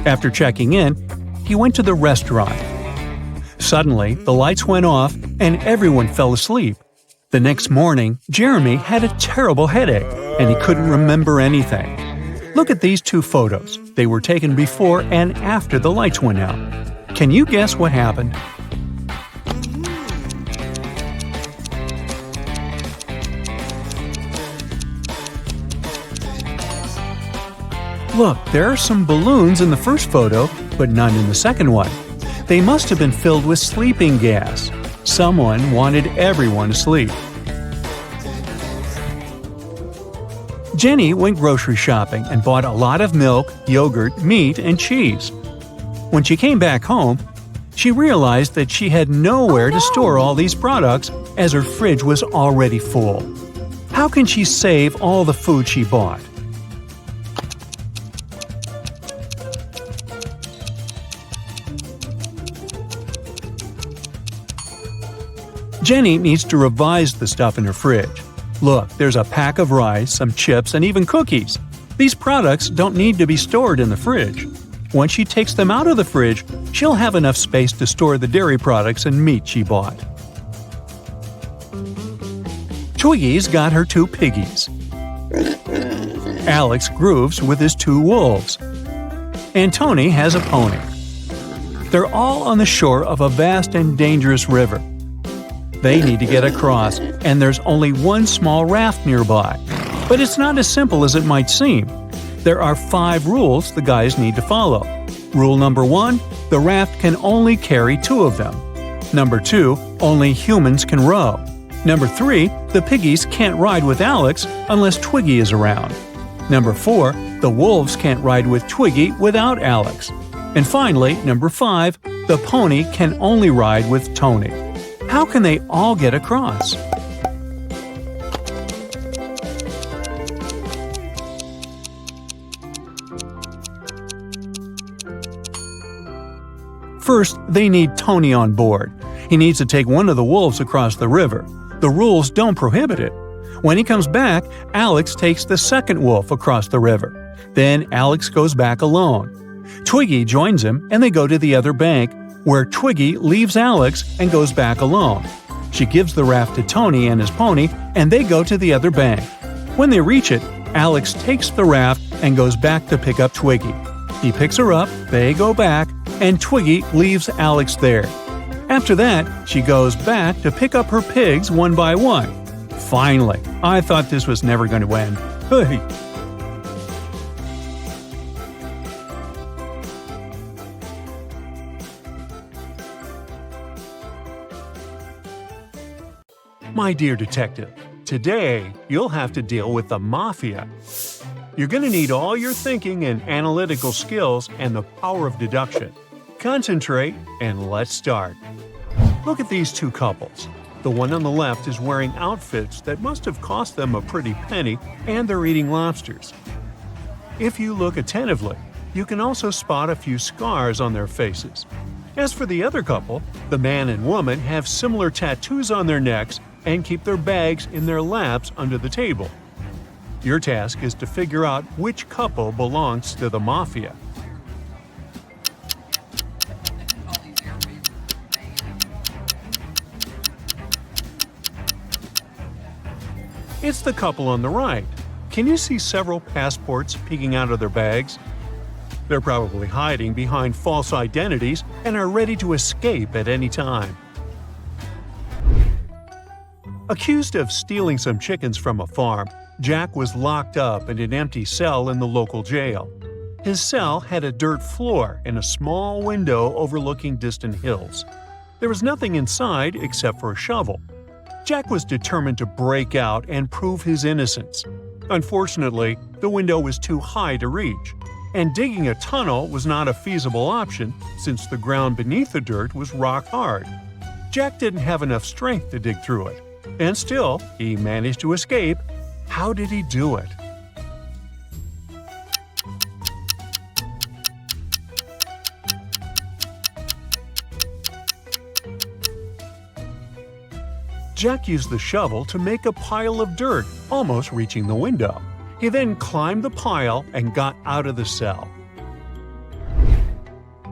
After checking in, he went to the restaurant. Suddenly, the lights went off and everyone fell asleep. The next morning, Jeremy had a terrible headache and he couldn't remember anything. Look at these 2 photos. They were taken before and after the lights went out. Can you guess what happened? Look, there are some balloons in the first photo, but none in the second one. They must have been filled with sleeping gas. Someone wanted everyone asleep. Jenny went grocery shopping and bought a lot of milk, yogurt, meat, and cheese. When she came back home, she realized that she had nowhere to store all these products as her fridge was already full. How can she save all the food she bought? Jenny needs to revise the stuff in her fridge. Look, there's a pack of rice, some chips, and even cookies. These products don't need to be stored in the fridge. Once she takes them out of the fridge, she'll have enough space to store the dairy products and meat she bought. Twiggy's got her 2 piggies. Alex grooves with his 2 wolves. And Tony has a pony. They're all on the shore of a vast and dangerous river. They need to get across, and there's only one small raft nearby. But it's not as simple as it might seem. There are 5 rules the guys need to follow. Rule number 1, the raft can only carry 2 of them. Number 2, only humans can row. Number 3, the piggies can't ride with Alex unless Twiggy is around. Number 4, the wolves can't ride with Twiggy without Alex. And finally, number 5, the pony can only ride with Tony. How can they all get across? First, they need Tony on board. He needs to take one of the wolves across the river. The rules don't prohibit it. When he comes back, Alex takes the second wolf across the river. Then Alex goes back alone. Twiggy joins him and they go to the other bank, where Twiggy leaves Alex and goes back alone. She gives the raft to Tony and his pony, and they go to the other bank. When they reach it, Alex takes the raft and goes back to pick up Twiggy. He picks her up, they go back, and Twiggy leaves Alex there. After that, she goes back to pick up her pigs one by one. Finally, I thought this was never going to end. Hey! My dear detective, today you'll have to deal with the mafia. You're going to need all your thinking and analytical skills and the power of deduction. Concentrate and let's start. Look at these 2 couples. The one on the left is wearing outfits that must have cost them a pretty penny, and they're eating lobsters. If you look attentively, you can also spot a few scars on their faces. As for the other couple, the man and woman have similar tattoos on their necks and keep their bags in their laps under the table. Your task is to figure out which couple belongs to the mafia. It's the couple on the right. Can you see several passports peeking out of their bags? They're probably hiding behind false identities and are ready to escape at any time. Accused of stealing some chickens from a farm, Jack was locked up in an empty cell in the local jail. His cell had a dirt floor and a small window overlooking distant hills. There was nothing inside except for a shovel. Jack was determined to break out and prove his innocence. Unfortunately, the window was too high to reach, and digging a tunnel was not a feasible option since the ground beneath the dirt was rock hard. Jack didn't have enough strength to dig through it, and still, he managed to escape. How did he do it? Jack used the shovel to make a pile of dirt, almost reaching the window. He then climbed the pile and got out of the cell.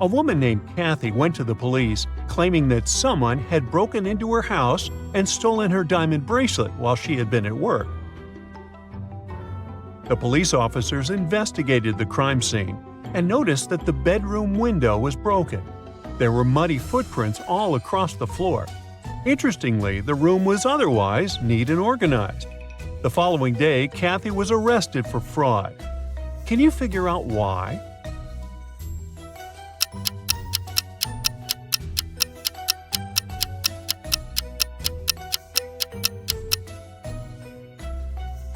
A woman named Kathy went to the police, claiming that someone had broken into her house and stolen her diamond bracelet while she had been at work. The police officers investigated the crime scene and noticed that the bedroom window was broken. There were muddy footprints all across the floor. Interestingly, the room was otherwise neat and organized. The following day, Kathy was arrested for fraud. Can you figure out why?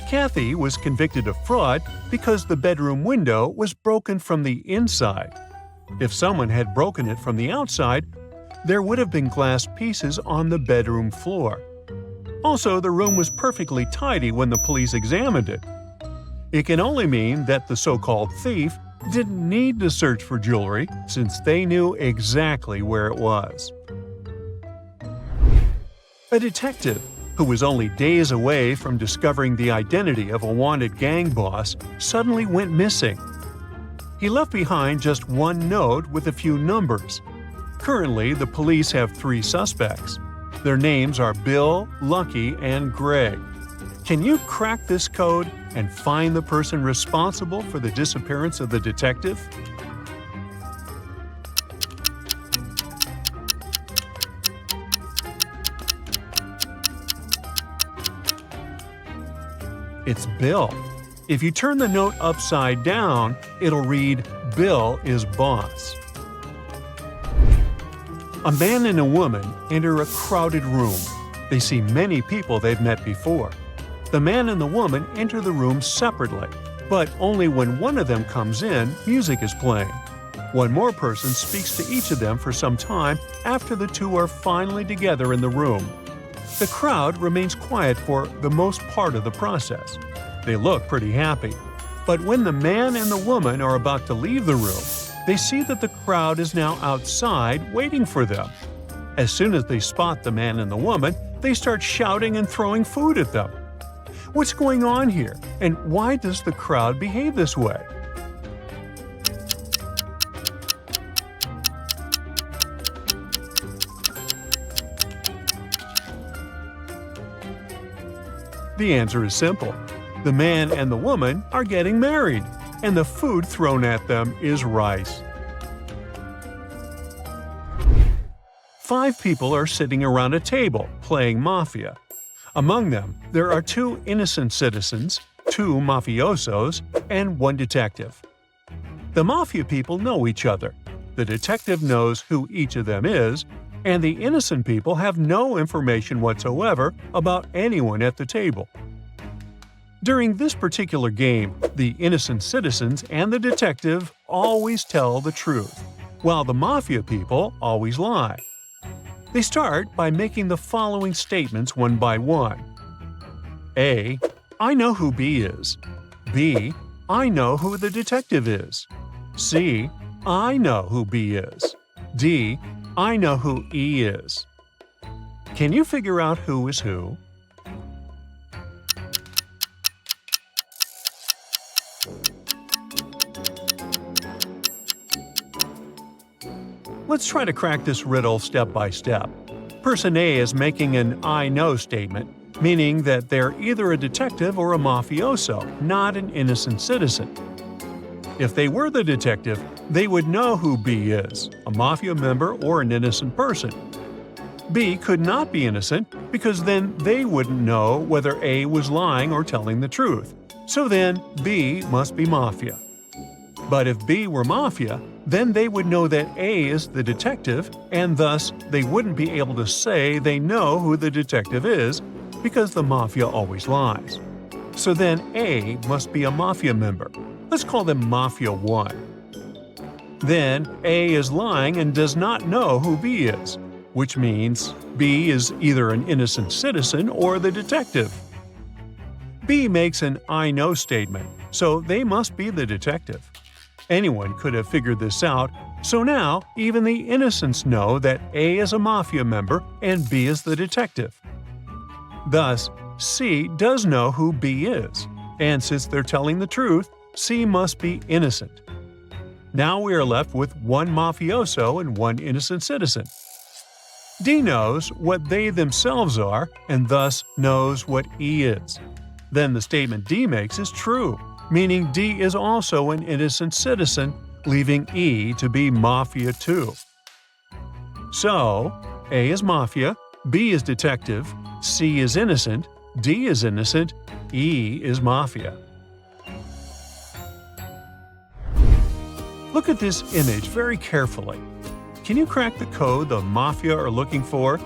Kathy was convicted of fraud because the bedroom window was broken from the inside. If someone had broken it from the outside, there would have been glass pieces on the bedroom floor. Also, the room was perfectly tidy when the police examined it. It can only mean that the so-called thief didn't need to search for jewelry since they knew exactly where it was. A detective, who was only days away from discovering the identity of a wanted gang boss, suddenly went missing. He left behind just one note with a few numbers. Currently, the police have 3 suspects. Their names are Bill, Lucky, and Greg. Can you crack this code and find the person responsible for the disappearance of the detective? It's Bill. If you turn the note upside down, it'll read, "Bill is boss." A man and a woman enter a crowded room. They see many people they've met before. The man and the woman enter the room separately, but only when one of them comes in, music is playing. One more person speaks to each of them for some time after the two are finally together in the room. The crowd remains quiet for the most part of the process. They look pretty happy. But when the man and the woman are about to leave the room, they see that the crowd is now outside waiting for them. As soon as they spot the man and the woman, they start shouting and throwing food at them. What's going on here, and why does the crowd behave this way? The answer is simple. The man and the woman are getting married, and the food thrown at them is rice. 5 people are sitting around a table playing Mafia. Among them, there are 2 innocent citizens, 2 mafiosos, and 1 detective. The Mafia people know each other. The detective knows who each of them is, and the innocent people have no information whatsoever about anyone at the table. During this particular game, the innocent citizens and the detective always tell the truth, while the Mafia people always lie. They start by making the following statements one by one. A. I know who B is. B. I know who the detective is. C. I know who B is. D. I know who E is. Can you figure out who is who? Let's try to crack this riddle step by step. Person A is making an I know statement, meaning that they're either a detective or a mafioso, not an innocent citizen. If they were the detective, they would know who B is, a mafia member or an innocent person. B could not be innocent because then they wouldn't know whether A was lying or telling the truth. So then B must be mafia. But if B were mafia, then they would know that A is the detective, and thus they wouldn't be able to say they know who the detective is because the mafia always lies. So then A must be a mafia member. Let's call them Mafia 1. Then A is lying and does not know who B is, which means B is either an innocent citizen or the detective. B makes an I know statement, so they must be the detective. Anyone could have figured this out, so now even the innocents know that A is a mafia member and B is the detective. Thus, C does know who B is, and since they're telling the truth, C must be innocent. Now we are left with 1 mafioso and 1 innocent citizen. D knows what they themselves are and thus knows what E is. Then the statement D makes is true, meaning D is also an innocent citizen, leaving E to be Mafia 2. So, A is Mafia, B is detective, C is innocent, D is innocent, E is Mafia. Look at this image very carefully. Can you crack the code the mafia are looking for?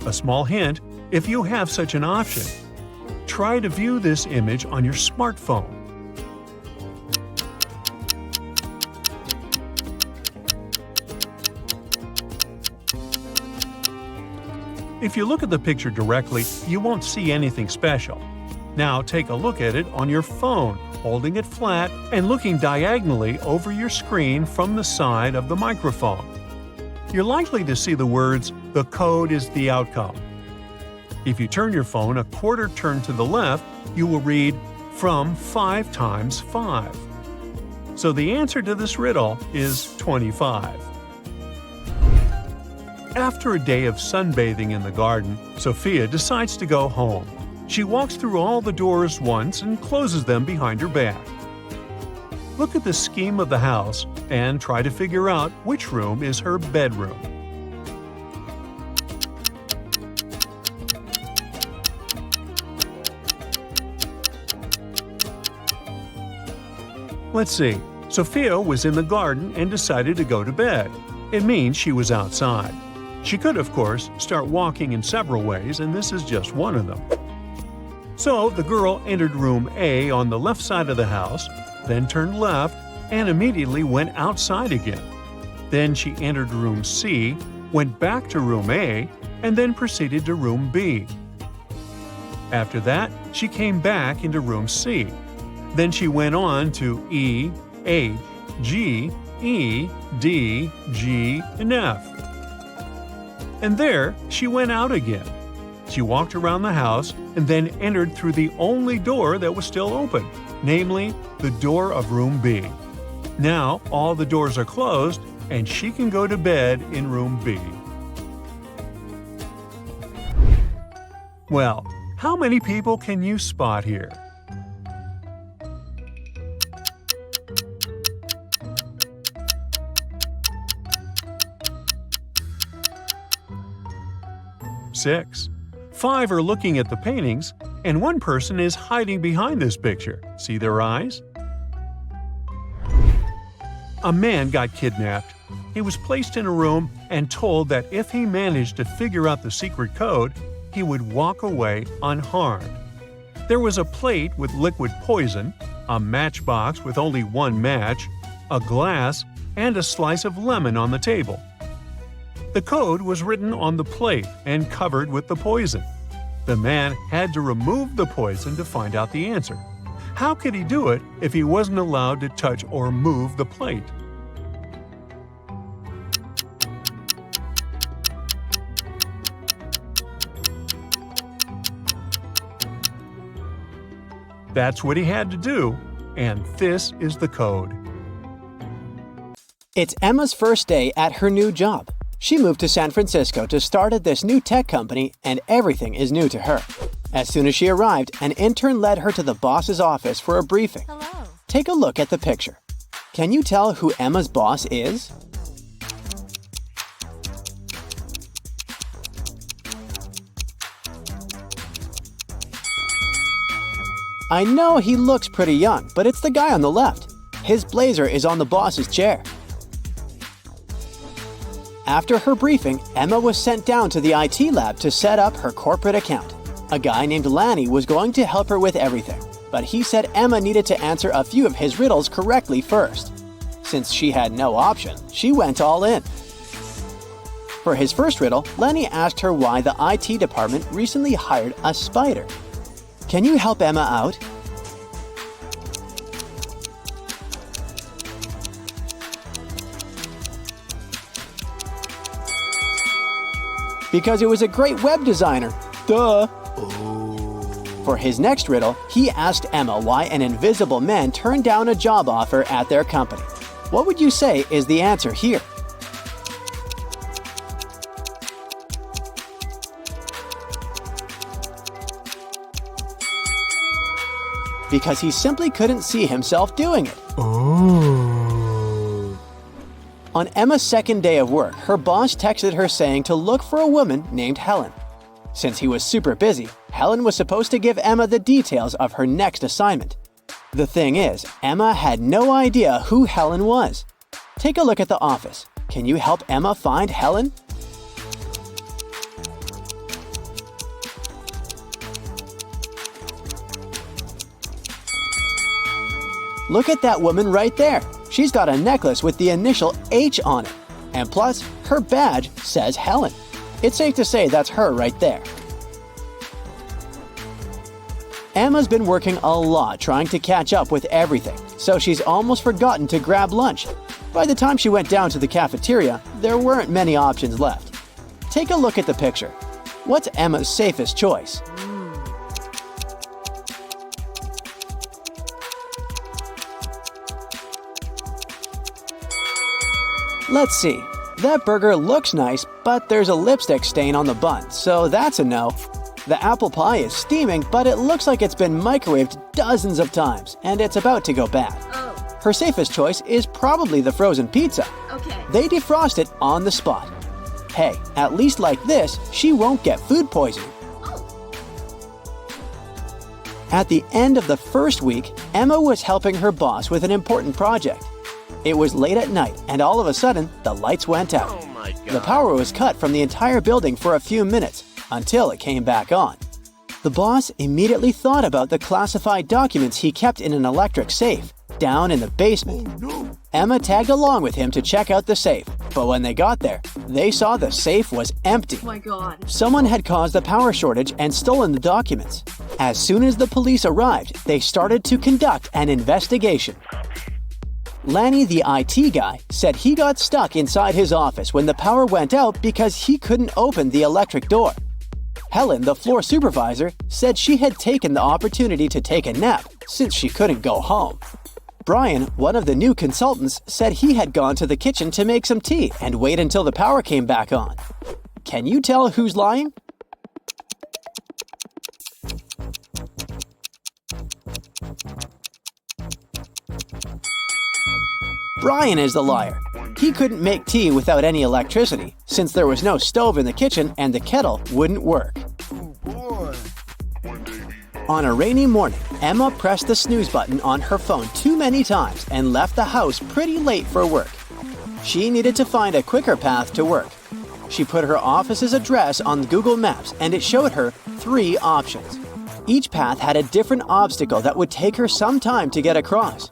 A small hint, if you have such an option. Try to view this image on your smartphone. If you look at the picture directly, you won't see anything special. Now take a look at it on your phone, holding it flat and looking diagonally over your screen from the side of the microphone. You're likely to see the words, "The code is the outcome." If you turn your phone a quarter turn to the left, you will read, "from 5 times 5." So the answer to this riddle is 25. After a day of sunbathing in the garden, Sophia decides to go home. She walks through all the doors once and closes them behind her back. Look at the scheme of the house and try to figure out which room is her bedroom. Let's see. Sophia was in the garden and decided to go to bed. It means she was outside. She could, of course, start walking in several ways, and this is just one of them. So the girl entered room A on the left side of the house, then turned left, and immediately went outside again. Then she entered room C, went back to room A, and then proceeded to room B. After that, she came back into room C. Then she went on to E, H, G, E, D, G, and F. And there, she went out again. She walked around the house and then entered through the only door that was still open, namely, the door of room B. Now, all the doors are closed, and she can go to bed in room B. Well, how many people can you spot here? Six. 5 are looking at the paintings, and one person is hiding behind this picture. See their eyes? A man got kidnapped. He was placed in a room and told that if he managed to figure out the secret code, he would walk away unharmed. There was a plate with liquid poison, a matchbox with only one match, a glass, and a slice of lemon on the table. The code was written on the plate and covered with the poison. The man had to remove the poison to find out the answer. How could he do it if he wasn't allowed to touch or move the plate? That's what he had to do, and this is the code. It's Emma's first day at her new job. She moved to San Francisco to start at this new tech company, and everything is new to her. As soon as she arrived, an intern led her to the boss's office for a briefing. Hello. Take a look at the picture. Can you tell who Emma's boss is? I know he looks pretty young, but it's the guy on the left. His blazer is on the boss's chair. After her briefing, Emma was sent down to the IT lab to set up her corporate account. A guy named Lanny was going to help her with everything, but he said Emma needed to answer a few of his riddles correctly first. Since she had no option, she went all in. For his first riddle, Lanny asked her why the IT department recently hired a spider. Can you help Emma out? Because it was a great web designer. Duh! For his next riddle, he asked Emma why an invisible man turned down a job offer at their company. What would you say is the answer here? Because he simply couldn't see himself doing it. On Emma's second day of work, her boss texted her saying to look for a woman named Helen. Since he was super busy, Helen was supposed to give Emma the details of her next assignment. The thing is, Emma had no idea who Helen was. Take a look at the office. Can you help Emma find Helen? Look at that woman right there. She's got a necklace with the initial H on it. And plus, her badge says Helen. It's safe to say that's her right there. Emma's been working a lot trying to catch up with everything, so she's almost forgotten to grab lunch. By the time she went down to the cafeteria, there weren't many options left. Take a look at the picture. What's Emma's safest choice? Let's see. That burger looks nice, but there's a lipstick stain on the bun, so that's a no. The apple pie is steaming, but it looks like it's been microwaved dozens of times, and it's about to go bad. Oh, Her safest choice is probably the frozen pizza. okay. They defrost it on the spot. Hey, at least like this, she won't get food poisoning. Oh, At the end of the first week, Emma was helping her boss with an important project. It was late at night, and all of a sudden, the lights went out. Oh my god. The power was cut from the entire building for a few minutes, until it came back on. The boss immediately thought about the classified documents he kept in an electric safe, down in the basement. Emma tagged along with him to check out the safe, but when they got there, they saw the safe was empty. my God. Someone had caused a power shortage and stolen the documents. As soon as the police arrived, they started to conduct an investigation. Lanny, the IT guy, said he got stuck inside his office when the power went out because he couldn't open the electric door. Helen, the floor supervisor, said she had taken the opportunity to take a nap since she couldn't go home. Brian, one of the new consultants, said he had gone to the kitchen to make some tea and wait until the power came back on. Can you tell who's lying? Brian is the liar. He couldn't make tea without any electricity, since there was no stove in the kitchen and the kettle wouldn't work. On a rainy morning, Emma pressed the snooze button on her phone too many times and left the house pretty late for work. She needed to find a quicker path to work. She put her office's address on Google Maps and it showed her 3 options. Each path had a different obstacle that would take her some time to get across.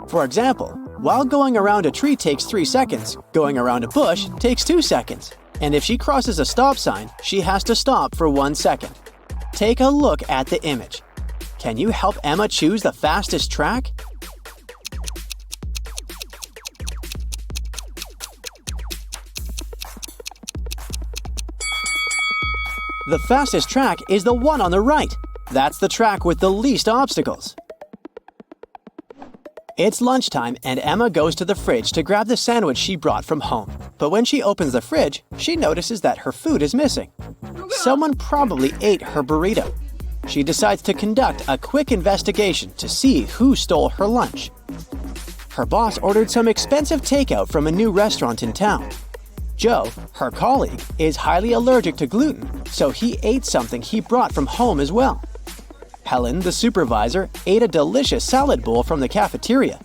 For example, while going around a tree takes 3 seconds, going around a bush takes 2 seconds. And if she crosses a stop sign, she has to stop for 1 second. Take a look at the image. Can you help Emma choose the fastest track? The fastest track is the one on the right. That's the track with the least obstacles. It's lunchtime and Emma goes to the fridge to grab the sandwich she brought from home. But when she opens the fridge, she notices that her food is missing. Someone probably ate her burrito. She decides to conduct a quick investigation to see who stole her lunch. Her boss ordered some expensive takeout from a new restaurant in town. Joe, her colleague, is highly allergic to gluten, so he ate something he brought from home as well. Helen, the supervisor, ate a delicious salad bowl from the cafeteria.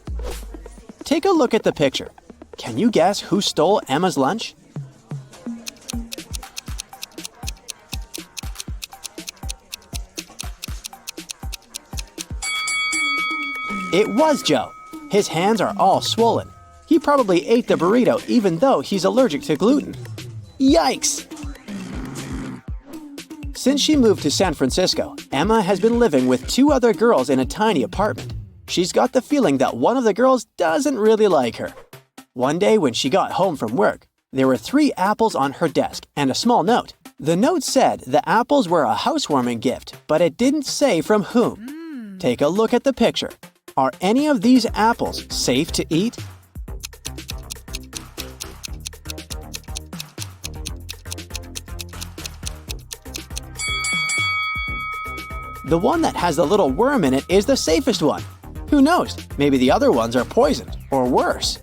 Take a look at the picture. Can you guess who stole Emma's lunch? It was Joe. His hands are all swollen. He probably ate the burrito even though he's allergic to gluten. Yikes! Since she moved to San Francisco, Emma has been living with 2 other girls in a tiny apartment. She's got the feeling that one of the girls doesn't really like her. One day when she got home from work, there were 3 apples on her desk and a small note. The note said the apples were a housewarming gift, but it didn't say from whom. Take a look at the picture. Are any of these apples safe to eat? The one that has the little worm in it is the safest one. Who knows? Maybe the other ones are poisoned, or worse.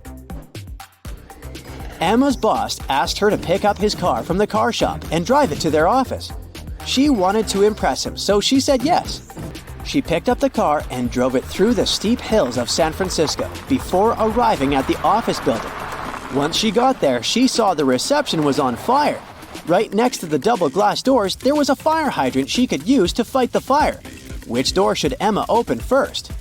Emma's boss asked her to pick up his car from the car shop and drive it to their office. She wanted to impress him, so she said yes. She picked up the car and drove it through the steep hills of San Francisco before arriving at the office building. Once she got there, she saw the reception was on fire. Right next to the double glass doors, there was a fire hydrant she could use to fight the fire. Which door should Emma open first?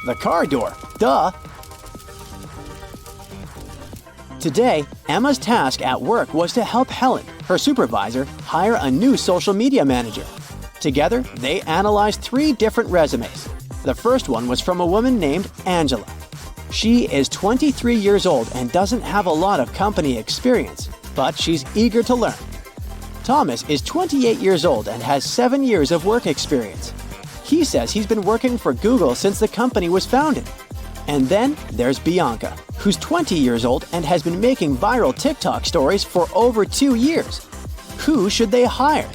The car door. Duh! Today, Emma's task at work was to help Helen, her supervisor, hire a new social media manager. Together, they analyzed 3 different resumes. The first one was from a woman named Angela. She is 23 years old and doesn't have a lot of company experience, but she's eager to learn. Thomas is 28 years old and has 7 years of work experience. He says he's been working for Google since the company was founded. And then there's Bianca, who's 20 years old and has been making viral TikTok stories for over 2 years. Who should they hire?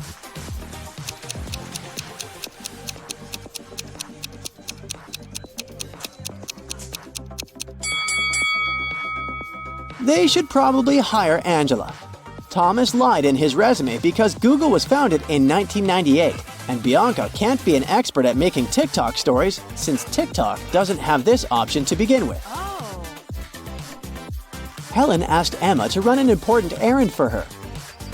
They should probably hire Angela. Thomas lied in his resume because Google was founded in 1998, and Bianca can't be an expert at making TikTok stories since TikTok doesn't have this option to begin with. Helen asked Emma to run an important errand for her.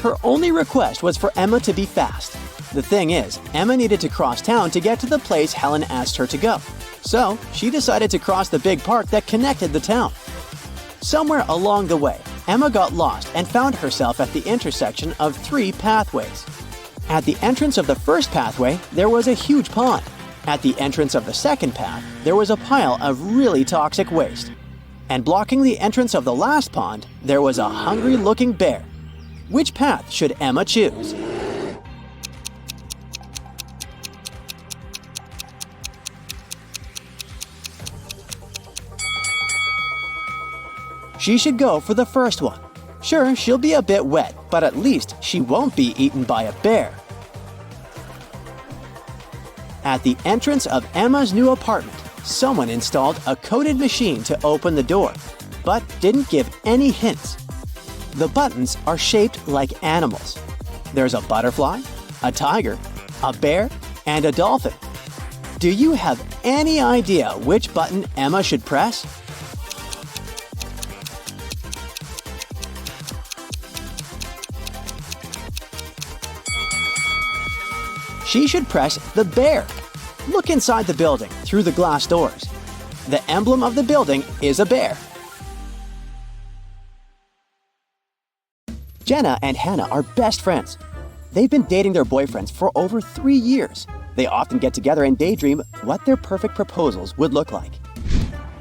Her only request was for Emma to be fast. The thing is, Emma needed to cross town to get to the place Helen asked her to go. So, she decided to cross the big park that connected the town. Somewhere along the way, Emma got lost and found herself at the intersection of 3 pathways. At the entrance of the first pathway, there was a huge pond. At the entrance of the second path, there was a pile of really toxic waste. And blocking the entrance of the last pond, there was a hungry-looking bear. Which path should Emma choose? She should go for the first one. Sure, she'll be a bit wet, but at least she won't be eaten by a bear. At the entrance of Emma's new apartment, someone installed a coded machine to open the door, but didn't give any hints. The buttons are shaped like animals. There's a butterfly, a tiger, a bear, and a dolphin. Do you have any idea which button Emma should press? She should press the bear. Look inside the building through the glass doors. The emblem of the building is a bear. Jenna and Hannah are best friends. They've been dating their boyfriends for over 3 years. They often get together and daydream what their perfect proposals would look like.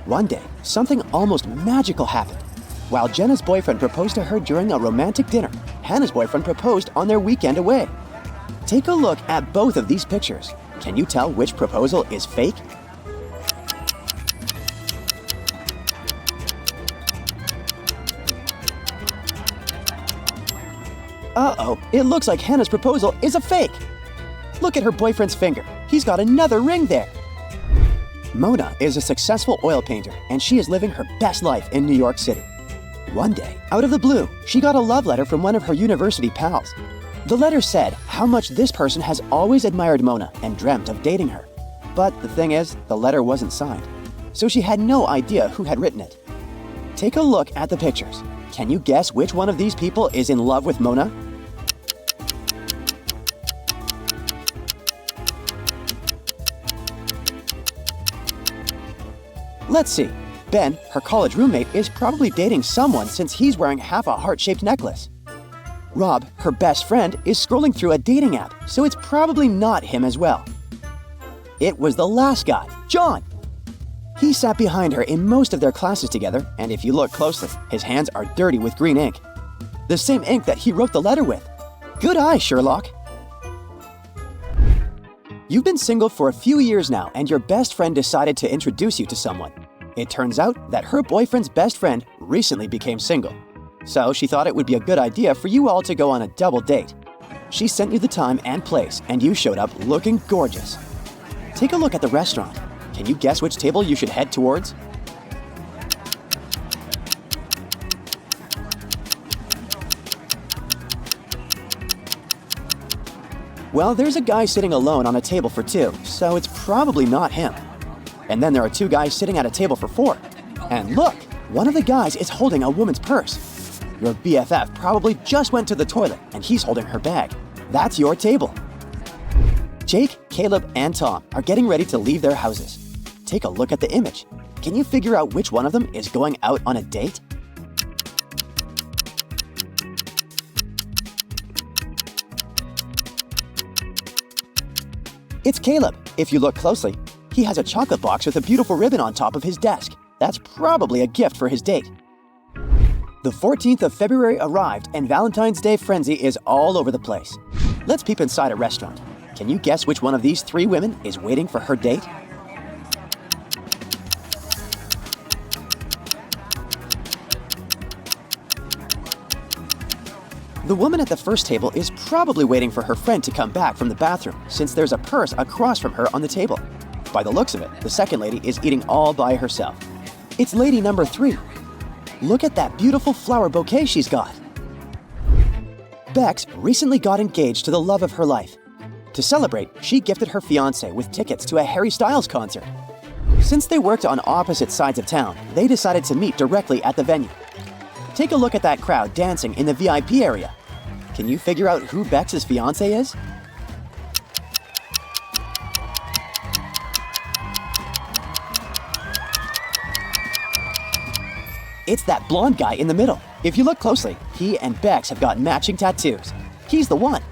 One day, something almost magical happened. While Jenna's boyfriend proposed to her during a romantic dinner, Hannah's boyfriend proposed on their weekend away. Take a look at both of these pictures. Can you tell which proposal is fake? Uh-oh, it looks like Hannah's proposal is a fake. Look at her boyfriend's finger. He's got another ring there. Mona is a successful oil painter, and she is living her best life in New York City. One day, out of the blue, she got a love letter from one of her university pals. The letter said how much this person has always admired Mona and dreamt of dating her. But the thing is, the letter wasn't signed, so she had no idea who had written it. Take a look at the pictures. Can you guess which one of these people is in love with Mona? Let's see. Ben, her college roommate, is probably dating someone since he's wearing half a heart-shaped necklace. Rob, her best friend, is scrolling through a dating app, so it's probably not him as well. It was the last guy, John. He sat behind her in most of their classes together, and if you look closely, his hands are dirty with green ink. The same ink that he wrote the letter with. Good eye, Sherlock. You've been single for a few years now, and your best friend decided to introduce you to someone. It turns out that her boyfriend's best friend recently became single. So she thought it would be a good idea for you all to go on a double date. She sent you the time and place, and you showed up looking gorgeous. Take a look at the restaurant. Can you guess which table you should head towards? Well, there's a guy sitting alone on a table for two, so it's probably not him. And then there are two guys sitting at a table for four. And look, one of the guys is holding a woman's purse. Your BFF probably just went to the toilet and he's holding her bag. That's your table. Jake, Caleb, and Tom are getting ready to leave their houses. Take a look at the image. Can you figure out which one of them is going out on a date? It's Caleb. If you look closely, he has a chocolate box with a beautiful ribbon on top of his desk. That's probably a gift for his date. The 14th of February arrived and Valentine's Day frenzy is all over the place. Let's peep inside a restaurant. Can you guess which one of these three women is waiting for her date? The woman at the first table is probably waiting for her friend to come back from the bathroom since there's a purse across from her on the table. By the looks of it, the second lady is eating all by herself. It's lady number 3. Look at that beautiful flower bouquet she's got. Bex recently got engaged to the love of her life. To celebrate, she gifted her fiancé with tickets to a Harry Styles concert. Since they worked on opposite sides of town, they decided to meet directly at the venue. Take a look at that crowd dancing in the VIP area. Can you figure out who Bex's fiancé is? It's that blonde guy in the middle. If you look closely, he and Bex have got matching tattoos. He's the one.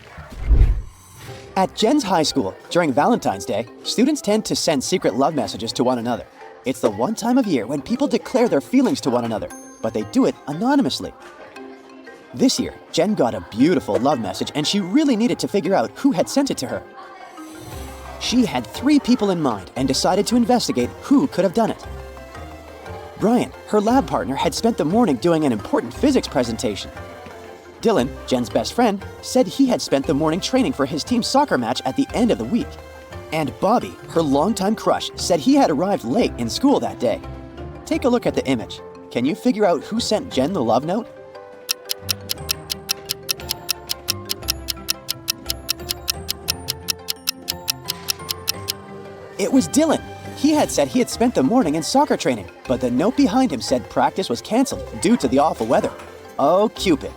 At Jen's high school, during Valentine's Day, students tend to send secret love messages to one another. It's the one time of year when people declare their feelings to one another, but they do it anonymously. This year, Jen got a beautiful love message and she really needed to figure out who had sent it to her. She had 3 people in mind and decided to investigate who could have done it. Brian, her lab partner, had spent the morning doing an important physics presentation. Dylan, Jen's best friend, said he had spent the morning training for his team's soccer match at the end of the week. And Bobby, her longtime crush, said he had arrived late in school that day. Take a look at the image. Can you figure out who sent Jen the love note? It was Dylan. He had said he had spent the morning in soccer training, but the note behind him said practice was canceled due to the awful weather. Oh, Cupid.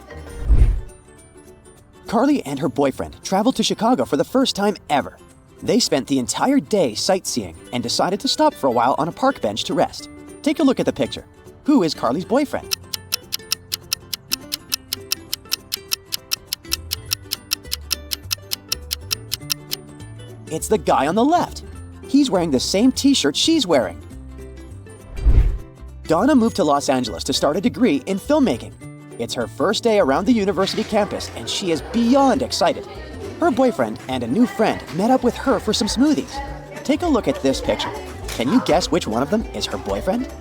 Carly and her boyfriend traveled to Chicago for the first time ever. They spent the entire day sightseeing and decided to stop for a while on a park bench to rest. Take a look at the picture. Who is Carly's boyfriend? It's the guy on the left. He's wearing the same t-shirt she's wearing. Donna moved to Los Angeles to start a degree in filmmaking. It's her first day around the university campus and she is beyond excited. Her boyfriend and a new friend met up with her for some smoothies. Take a look at this picture. Can you guess which one of them is her boyfriend?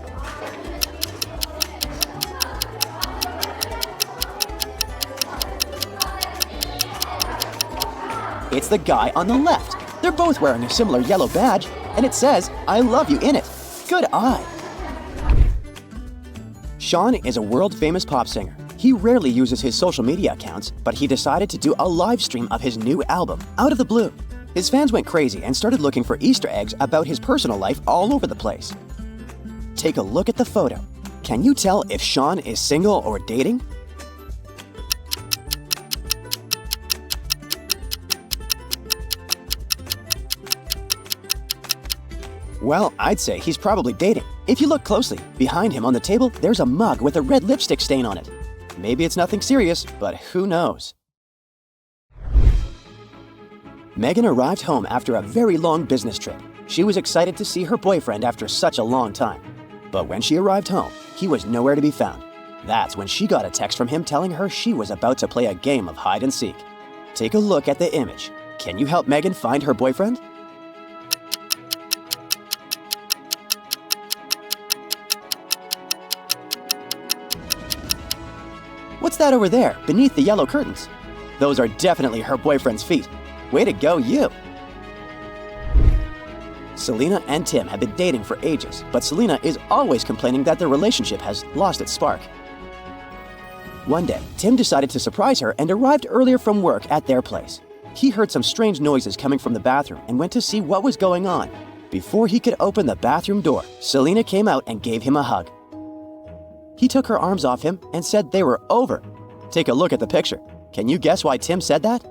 It's the guy on the left. They're both wearing a similar yellow badge, and it says, "I love you" in it. Good eye. Sean is a world-famous pop singer. He rarely uses his social media accounts, but he decided to do a live stream of his new album, out of the blue. His fans went crazy and started looking for Easter eggs about his personal life all over the place. Take a look at the photo. Can you tell if Sean is single or dating? Well, I'd say he's probably dating. If you look closely, behind him on the table, there's a mug with a red lipstick stain on it. Maybe it's nothing serious, but who knows? Megan arrived home after a very long business trip. She was excited to see her boyfriend after such a long time. But when she arrived home, he was nowhere to be found. That's when she got a text from him telling her she was about to play a game of hide and seek. Take a look at the image. Can you help Megan find her boyfriend? What's that over there, beneath the yellow curtains? Those are definitely her boyfriend's feet. Way to go, you! Selena and Tim have been dating for ages, but Selena is always complaining that their relationship has lost its spark. One day, Tim decided to surprise her and arrived earlier from work at their place. He heard some strange noises coming from the bathroom and went to see what was going on. Before he could open the bathroom door, Selena came out and gave him a hug. He took her arms off him and said they were over. Take a look at the picture. Can you guess why Tim said that?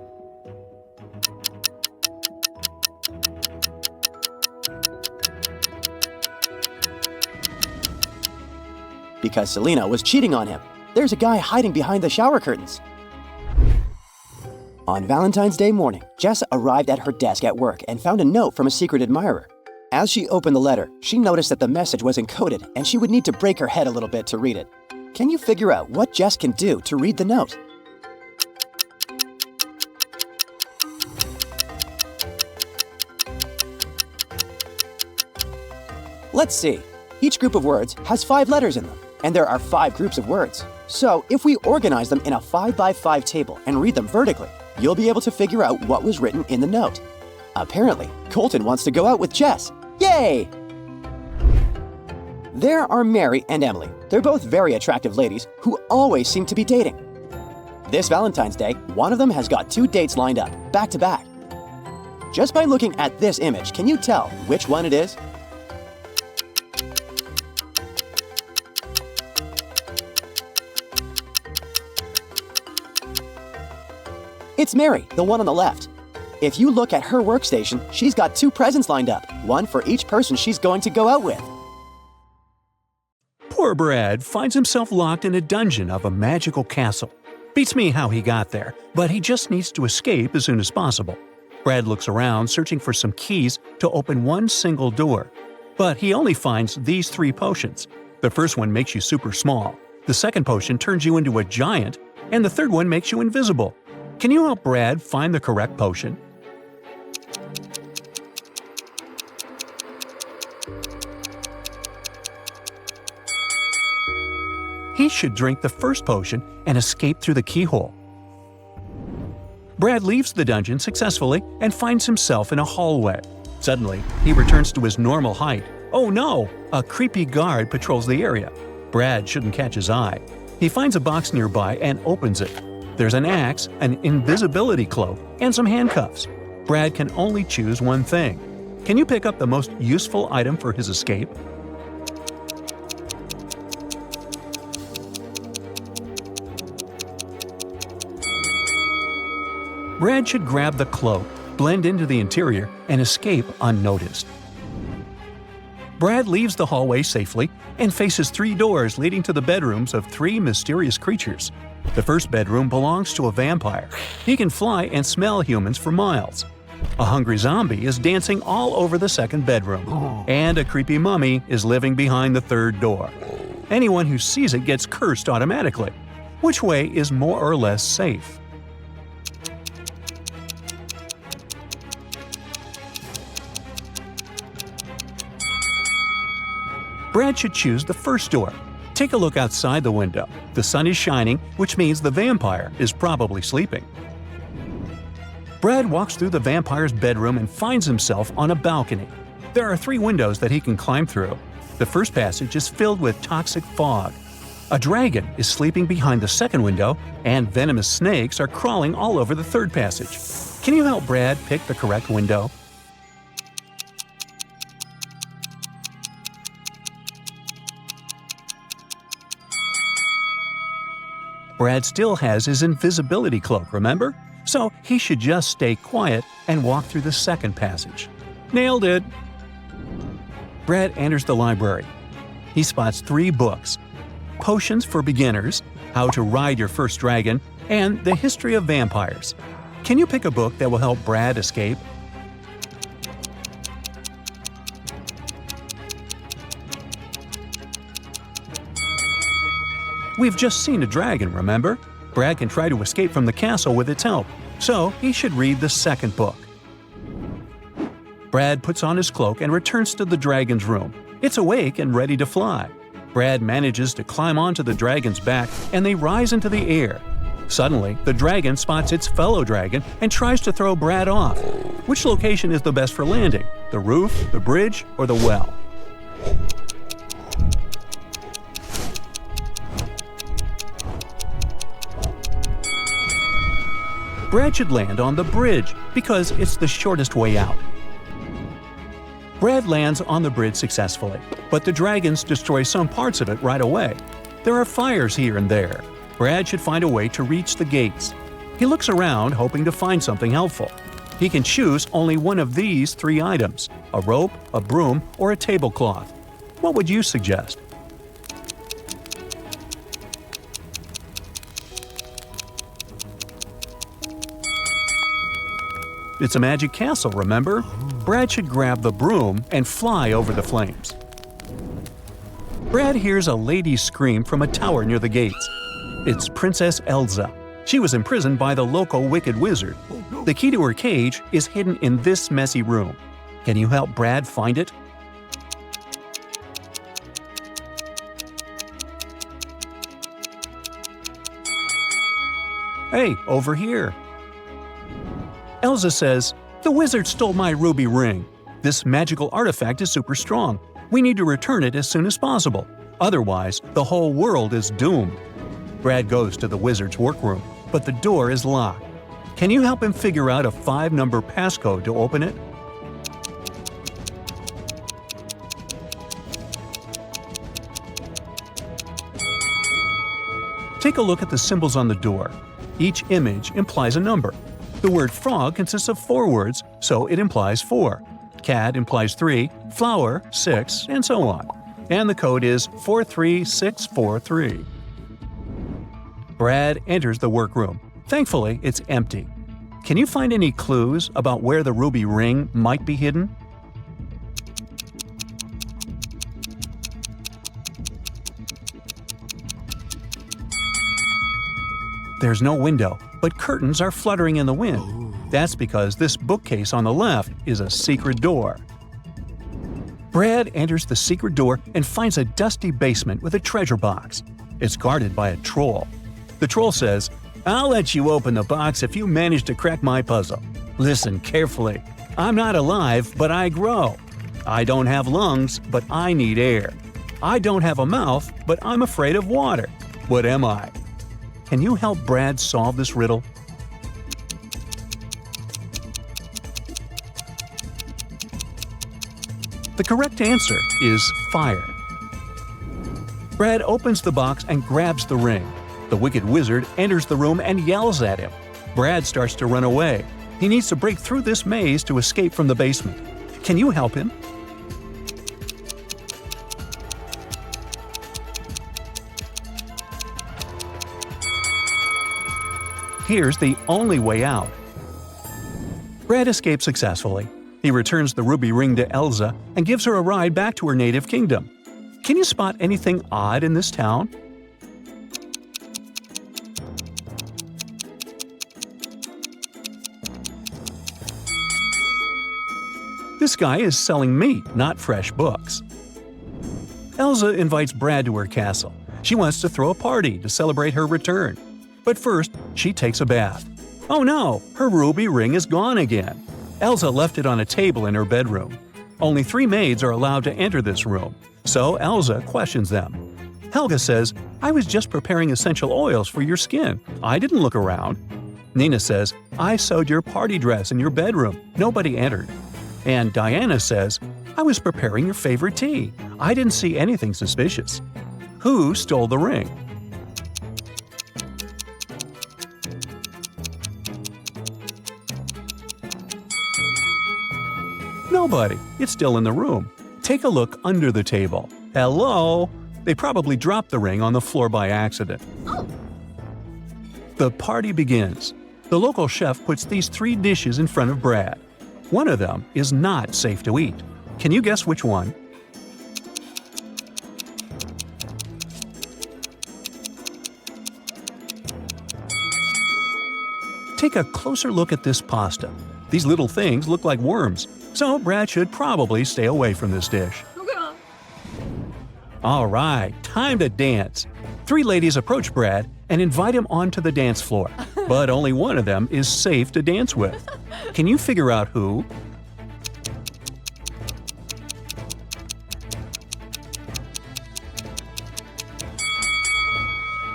Because Selena was cheating on him. There's a guy hiding behind the shower curtains. On Valentine's Day morning, Jess arrived at her desk at work and found a note from a secret admirer. As she opened the letter, she noticed that the message was encoded and she would need to break her head a little bit to read it. Can you figure out what Jess can do to read the note? Let's see. Each group of words has 5 letters in them, and there are 5 groups of words. So if we organize them in a 5x5 table and read them vertically, you'll be able to figure out what was written in the note. Apparently, Colton wants to go out with Jess. Yay! There are Mary and Emily. They're both very attractive ladies who always seem to be dating. This Valentine's Day, one of them has got 2 dates lined up, back to back. Just by looking at this image, can you tell which one it is? It's Mary, the one on the left. If you look at her workstation, she's got 2 presents lined up, one for each person she's going to go out with. Poor Brad finds himself locked in a dungeon of a magical castle. Beats me how he got there, but he just needs to escape as soon as possible. Brad looks around searching for some keys to open one single door. But he only finds these 3 potions. The first one makes you super small, the second potion turns you into a giant, and the third one makes you invisible. Can you help Brad find the correct potion? He should drink the first potion and escape through the keyhole. Brad leaves the dungeon successfully and finds himself in a hallway. Suddenly, he returns to his normal height. Oh no! A creepy guard patrols the area. Brad shouldn't catch his eye. He finds a box nearby and opens it. There's an axe, an invisibility cloak, and some handcuffs. Brad can only choose one thing. Can you pick up the most useful item for his escape? Brad should grab the cloak, blend into the interior, and escape unnoticed. Brad leaves the hallway safely and faces 3 doors leading to the bedrooms of 3 mysterious creatures. The first bedroom belongs to a vampire. He can fly and smell humans for miles. A hungry zombie is dancing all over the second bedroom. And a creepy mummy is living behind the third door. Anyone who sees it gets cursed automatically. Which way is more or less safe? Brad should choose the first door. Take a look outside the window. The sun is shining, which means the vampire is probably sleeping. Brad walks through the vampire's bedroom and finds himself on a balcony. There are 3 windows that he can climb through. The first passage is filled with toxic fog. A dragon is sleeping behind the second window, and venomous snakes are crawling all over the third passage. Can you help Brad pick the correct window? Brad still has his invisibility cloak, remember? So he should just stay quiet and walk through the second passage. Nailed it! Brad enters the library. He spots 3 books: Potions for Beginners, How to Ride Your First Dragon, and The History of Vampires. Can you pick a book that will help Brad escape? We've just seen a dragon, remember? Brad can try to escape from the castle with its help, so he should read the second book. Brad puts on his cloak and returns to the dragon's room. It's awake and ready to fly. Brad manages to climb onto the dragon's back and they rise into the air. Suddenly, the dragon spots its fellow dragon and tries to throw Brad off. Which location is the best for landing? The roof, the bridge, or the well? Brad should land on the bridge because it's the shortest way out. Brad lands on the bridge successfully, but the dragons destroy some parts of it right away. There are fires here and there. Brad should find a way to reach the gates. He looks around hoping to find something helpful. He can choose only one of these 3 items: a rope, a broom, or a tablecloth. What would you suggest? It's a magic castle, remember? Brad should grab the broom and fly over the flames. Brad hears a lady scream from a tower near the gates. It's Princess Elsa. She was imprisoned by the local wicked wizard. The key to her cage is hidden in this messy room. Can you help Brad find it? Hey, over here. Elsa says, "The wizard stole my ruby ring. This magical artifact is super strong. We need to return it as soon as possible. Otherwise, the whole world is doomed." Brad goes to the wizard's workroom, but the door is locked. Can you help him figure out a 5-number passcode to open it? Take a look at the symbols on the door. Each image implies a number. The word frog consists of 4 words, so it implies 4. Cat implies 3, flower 6, and so on. And the code is 43643. Brad enters the workroom. Thankfully, it's empty. Can you find any clues about where the ruby ring might be hidden? There's no window, but curtains are fluttering in the wind. That's because this bookcase on the left is a secret door. Brad enters the secret door and finds a dusty basement with a treasure box. It's guarded by a troll. The troll says, "I'll let you open the box if you manage to crack my puzzle. Listen carefully. I'm not alive, but I grow. I don't have lungs, but I need air. I don't have a mouth, but I'm afraid of water. What am I?" Can you help Brad solve this riddle? The correct answer is fire. Brad opens the box and grabs the ring. The wicked wizard enters the room and yells at him. Brad starts to run away. He needs to break through this maze to escape from the basement. Can you help him? Here's the only way out. Brad escapes successfully. He returns the ruby ring to Elsa and gives her a ride back to her native kingdom. Can you spot anything odd in this town? This guy is selling meat, not fresh books. Elsa invites Brad to her castle. She wants to throw a party to celebrate her return. But first, she takes a bath. Oh no, her ruby ring is gone again. Elsa left it on a table in her bedroom. Only 3 maids are allowed to enter this room, so Elsa questions them. Helga says, "I was just preparing essential oils for your skin. I didn't look around." Nina says, "I sewed your party dress in your bedroom. Nobody entered." And Diana says, "I was preparing your favorite tea. I didn't see anything suspicious." Who stole the ring? Nobody. It's still in the room. Take a look under the table. Hello? They probably dropped the ring on the floor by accident. The party begins. The local chef puts these 3 dishes in front of Brad. One of them is not safe to eat. Can you guess which one? Take a closer look at this pasta. These little things look like worms, so Brad should probably stay away from this dish. All right, time to dance. 3 ladies approach Brad and invite him onto the dance floor, but only one of them is safe to dance with. Can you figure out who?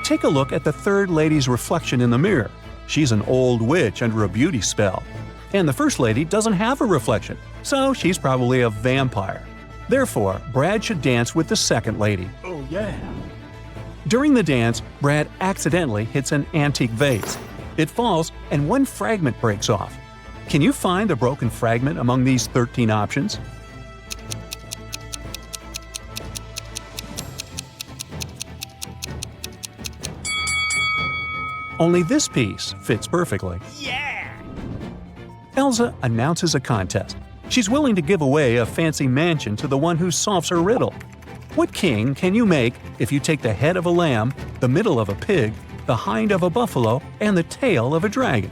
Take a look at the 3rd lady's reflection in the mirror. She's an old witch under a beauty spell. And the first lady doesn't have a reflection, so she's probably a vampire. Therefore, Brad should dance with the second lady. Oh, yeah. During the dance, Brad accidentally hits an antique vase. It falls, and one fragment breaks off. Can you find the broken fragment among these 13 options? Only this piece fits perfectly. Yeah! Elsa announces a contest. She's willing to give away a fancy mansion to the one who solves her riddle. What king can you make if you take the head of a lamb, the middle of a pig, the hind of a buffalo, and the tail of a dragon?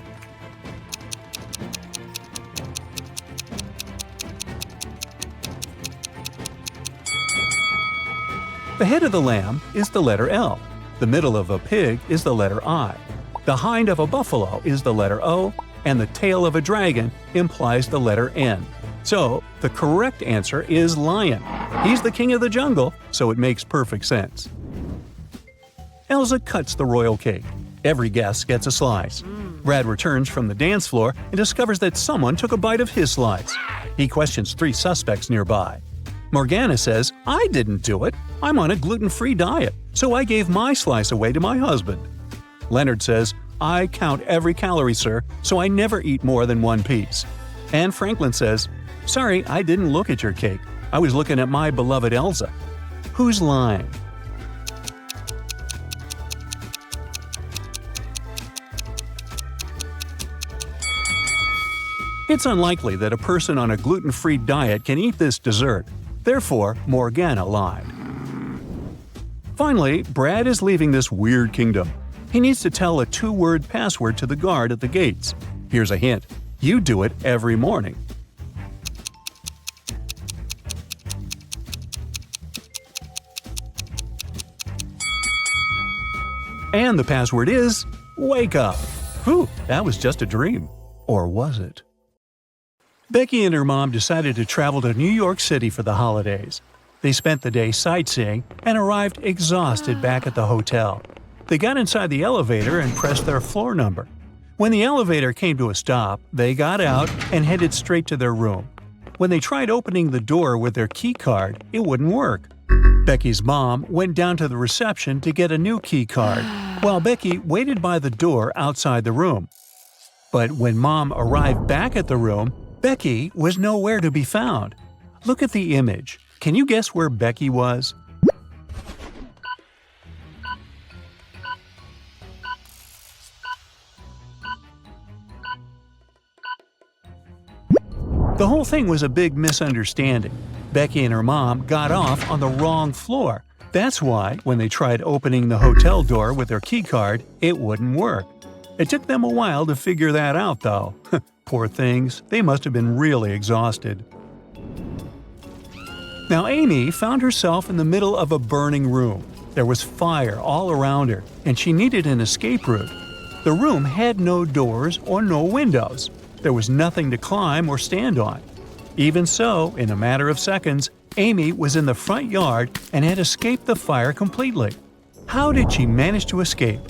The head of the lamb is the letter L. The middle of a pig is the letter I. The hind of a buffalo is the letter O, and the tail of a dragon implies the letter N. So, the correct answer is lion. He's the king of the jungle, so it makes perfect sense. Elsa cuts the royal cake. Every guest gets a slice. Brad returns from the dance floor and discovers that someone took a bite of his slice. He questions 3 suspects nearby. Morgana says, "I didn't do it. I'm on a gluten-free diet, so I gave my slice away to my husband." Leonard says, "I count every calorie, sir, so I never eat more than 1 piece." And Franklin says, "Sorry, I didn't look at your cake. I was looking at my beloved Elsa." Who's lying? It's unlikely that a person on a gluten-free diet can eat this dessert. Therefore, Morgana lied. Finally, Brad is leaving this weird kingdom. He needs to tell a 2-word password to the guard at the gates. Here's a hint. You do it every morning. And the password is wake up. Whew, that was just a dream. Or was it? Becky and her mom decided to travel to New York City for the holidays. They spent the day sightseeing and arrived exhausted back at the hotel. They got inside the elevator and pressed their floor number. When the elevator came to a stop, they got out and headed straight to their room. When they tried opening the door with their key card, it wouldn't work. Becky's mom went down to the reception to get a new key card, while Becky waited by the door outside the room. But when Mom arrived back at the room, Becky was nowhere to be found. Look at the image. Can you guess where Becky was? The whole thing was a big misunderstanding. Becky and her mom got off on the wrong floor. That's why, when they tried opening the hotel door with their keycard, it wouldn't work. It took them a while to figure that out, though. Poor things, they must have been really exhausted. Now Amy found herself in the middle of a burning room. There was fire all around her, and she needed an escape route. The room had no doors or no windows. There was nothing to climb or stand on. Even so, in a matter of seconds, Amy was in the front yard and had escaped the fire completely. How did she manage to escape?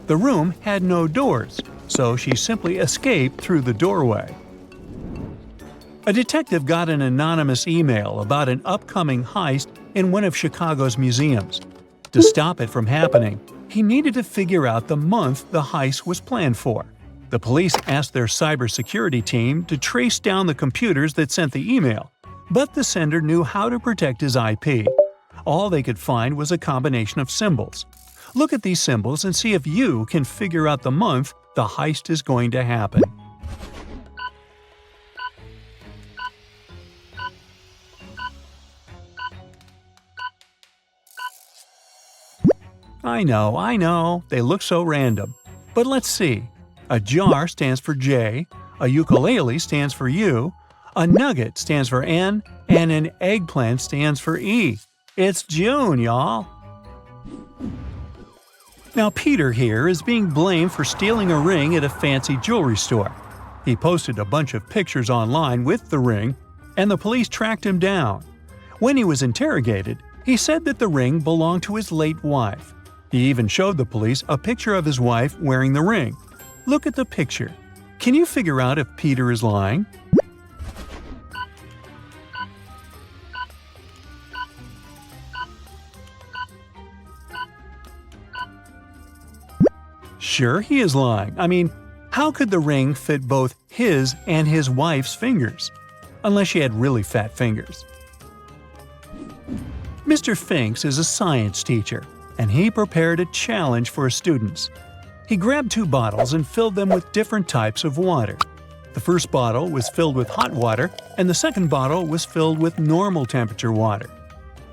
The room had no doors, so she simply escaped through the doorway. A detective got an anonymous email about an upcoming heist in one of Chicago's museums. To stop it from happening, he needed to figure out the month the heist was planned for. The police asked their cybersecurity team to trace down the computers that sent the email, but the sender knew how to protect his IP. All they could find was a combination of symbols. Look at these symbols and see if you can figure out the month the heist is going to happen. I know, they look so random. But let's see. A jar stands for J, a ukulele stands for U, a nugget stands for N, and an eggplant stands for E. It's June, y'all! Now Peter here is being blamed for stealing a ring at a fancy jewelry store. He posted a bunch of pictures online with the ring, and the police tracked him down. When he was interrogated, he said that the ring belonged to his late wife. He even showed the police a picture of his wife wearing the ring. Look at the picture. Can you figure out if Peter is lying? Sure, he is lying. I mean, how could the ring fit both his and his wife's fingers? Unless she had really fat fingers. Mr. Finks is a science teacher, and he prepared a challenge for his students. He grabbed 2 bottles and filled them with different types of water. The first bottle was filled with hot water, and the second bottle was filled with normal temperature water.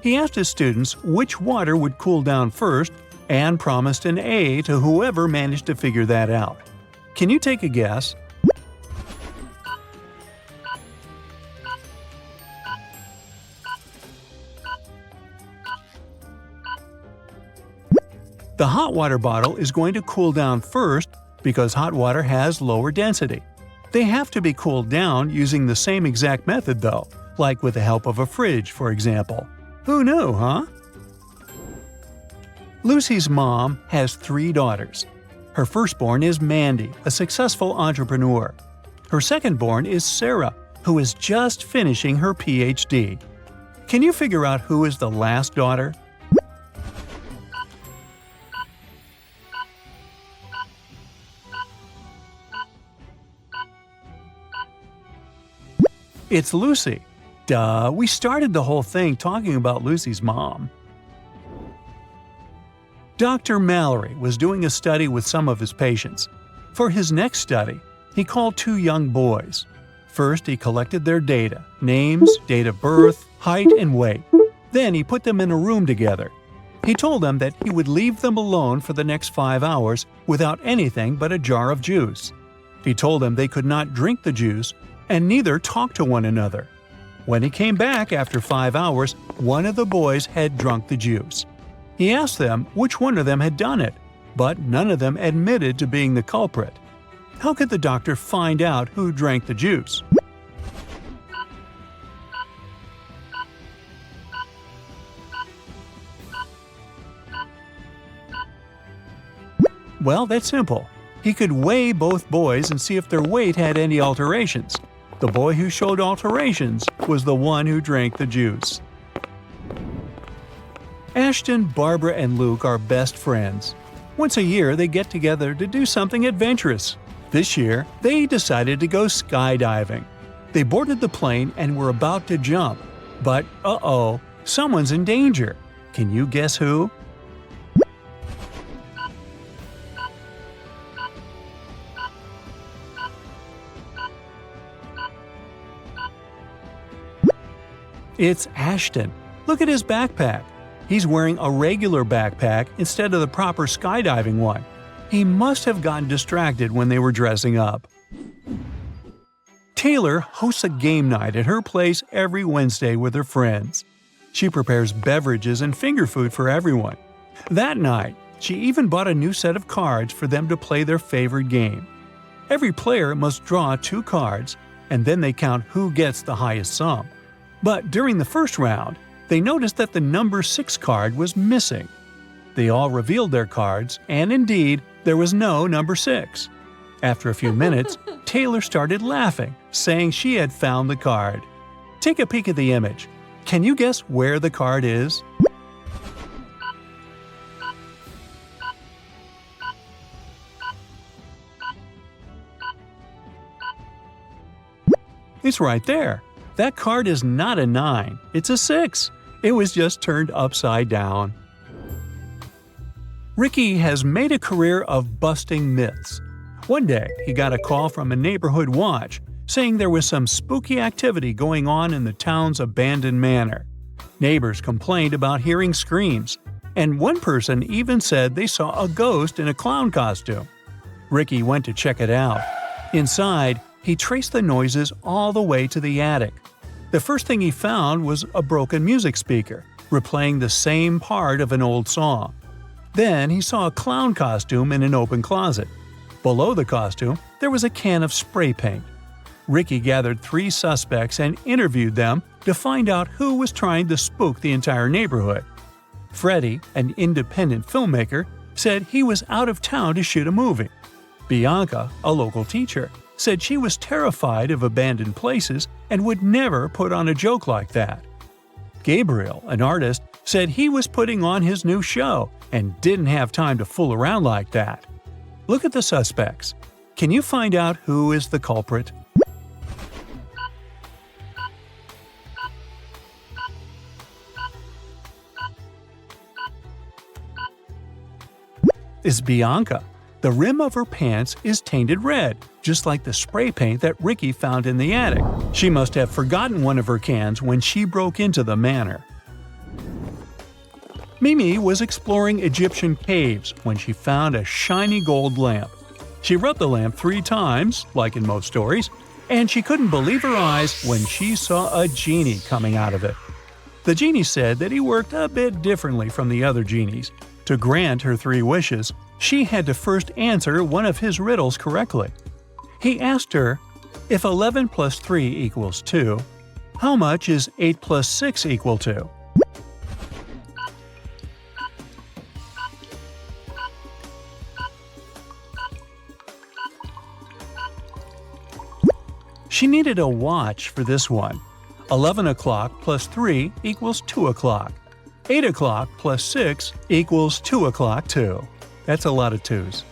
He asked his students which water would cool down first and promised an A to whoever managed to figure that out. Can you take a guess? The hot water bottle is going to cool down first because hot water has lower density. They have to be cooled down using the same exact method though, like with the help of a fridge, for example. Who knew, huh? Lucy's mom has 3 daughters. Her firstborn is Mandy, a successful entrepreneur. Her secondborn is Sarah, who is just finishing her PhD. Can you figure out who is the last daughter? It's Lucy. Duh, we started the whole thing talking about Lucy's mom. Dr. Mallory was doing a study with some of his patients. For his next study, he called 2 young boys. First, he collected their data, names, date of birth, height, and weight. Then he put them in a room together. He told them that he would leave them alone for the next 5 hours without anything but a jar of juice. He told them they could not drink the juice and neither talk to one another. When he came back after 5 hours, one of the boys had drunk the juice. He asked them which one of them had done it, but none of them admitted to being the culprit. How could the doctor find out who drank the juice? Well, that's simple. He could weigh both boys and see if their weight had any alterations. The boy who showed alterations was the one who drank the juice. Ashton, Barbara, and Luke are best friends. Once a year, they get together to do something adventurous. This year, they decided to go skydiving. They boarded the plane and were about to jump. But, uh-oh, someone's in danger. Can you guess who? It's Ashton. Look at his backpack. He's wearing a regular backpack instead of the proper skydiving one. He must have gotten distracted when they were dressing up. Taylor hosts a game night at her place every Wednesday with her friends. She prepares beverages and finger food for everyone. That night, she even bought a new set of cards for them to play their favorite game. Every player must draw 2 cards, and then they count who gets the highest sum. But during the first round, they noticed that the number 6 card was missing. They all revealed their cards, and indeed, there was no number 6. After a few minutes, Taylor started laughing, saying she had found the card. Take a peek at the image. Can you guess where the card is? It's right there. That card is not a 9, it's a 6. It was just turned upside down. Ricky has made a career of busting myths. One day, he got a call from a neighborhood watch saying there was some spooky activity going on in the town's abandoned manor. Neighbors complained about hearing screams, and one person even said they saw a ghost in a clown costume. Ricky went to check it out. Inside, he traced the noises all the way to the attic. The first thing he found was a broken music speaker, replaying the same part of an old song. Then he saw a clown costume in an open closet. Below the costume, there was a can of spray paint. Ricky gathered 3 suspects and interviewed them to find out who was trying to spook the entire neighborhood. Freddie, an independent filmmaker, said he was out of town to shoot a movie. Bianca, a local teacher, said she was terrified of abandoned places and would never put on a joke like that. Gabriel, an artist, said he was putting on his new show and didn't have time to fool around like that. Look at the suspects. Can you find out who is the culprit? Is Bianca. The rim of her pants is tainted red, just like the spray paint that Ricky found in the attic. She must have forgotten one of her cans when she broke into the manor. Mimi was exploring Egyptian caves when she found a shiny gold lamp. She rubbed the lamp 3 times, like in most stories, and she couldn't believe her eyes when she saw a genie coming out of it. The genie said that he worked a bit differently from the other genies. To grant her 3 wishes, she had to first answer one of his riddles correctly. He asked her, if 11 plus 3 equals 2, how much is 8 plus 6 equal to? She needed a watch for this one. 11 o'clock plus 3 equals 2 o'clock. 8 o'clock plus 6 equals 2 o'clock too. That's a lot of 2s.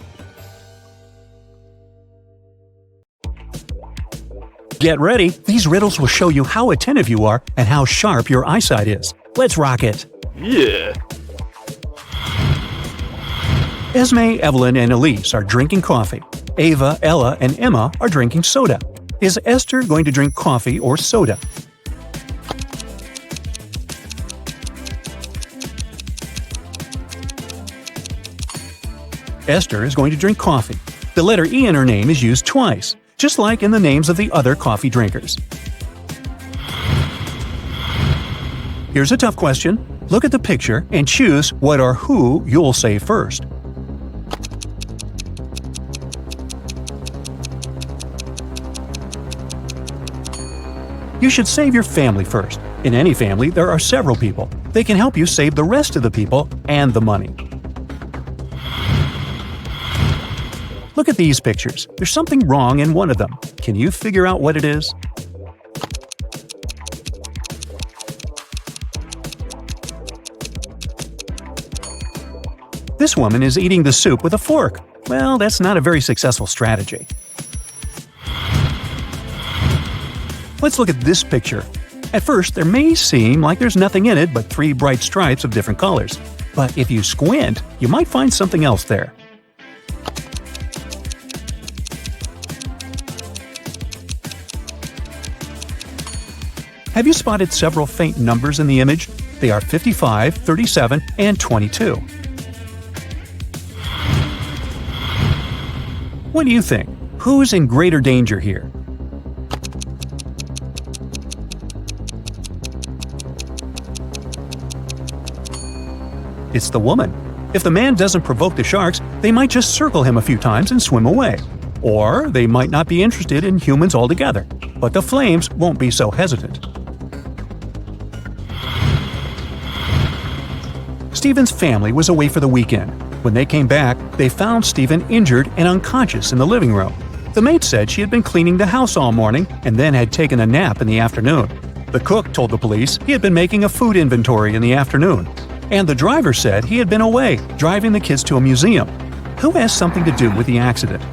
Get ready! These riddles will show you how attentive you are and how sharp your eyesight is. Let's rock it! Yeah. Esme, Evelyn, and Elise are drinking coffee. Ava, Ella, and Emma are drinking soda. Is Esther going to drink coffee or soda? Esther is going to drink coffee. The letter E in her name is used twice, just like in the names of the other coffee drinkers. Here's a tough question. Look at the picture and choose what or who you'll say first. You should save your family first. In any family, there are several people. They can help you save the rest of the people and the money. Look at these pictures. There's something wrong in one of them. Can you figure out what it is? This woman is eating the soup with a fork. Well, that's not a very successful strategy. Let's look at this picture. At first, there may seem like there's nothing in it but 3 bright stripes of different colors. But if you squint, you might find something else there. Have you spotted several faint numbers in the image? They are 55, 37, and 22. What do you think? Who's in greater danger here? It's the woman. If the man doesn't provoke the sharks, they might just circle him a few times and swim away. Or they might not be interested in humans altogether. But the flames won't be so hesitant. Stephen's family was away for the weekend. When they came back, they found Stephen injured and unconscious in the living room. The maid said she had been cleaning the house all morning and then had taken a nap in the afternoon. The cook told the police he had been making a food inventory in the afternoon. And the driver said he had been away, driving the kids to a museum. Who has something to do with the accident?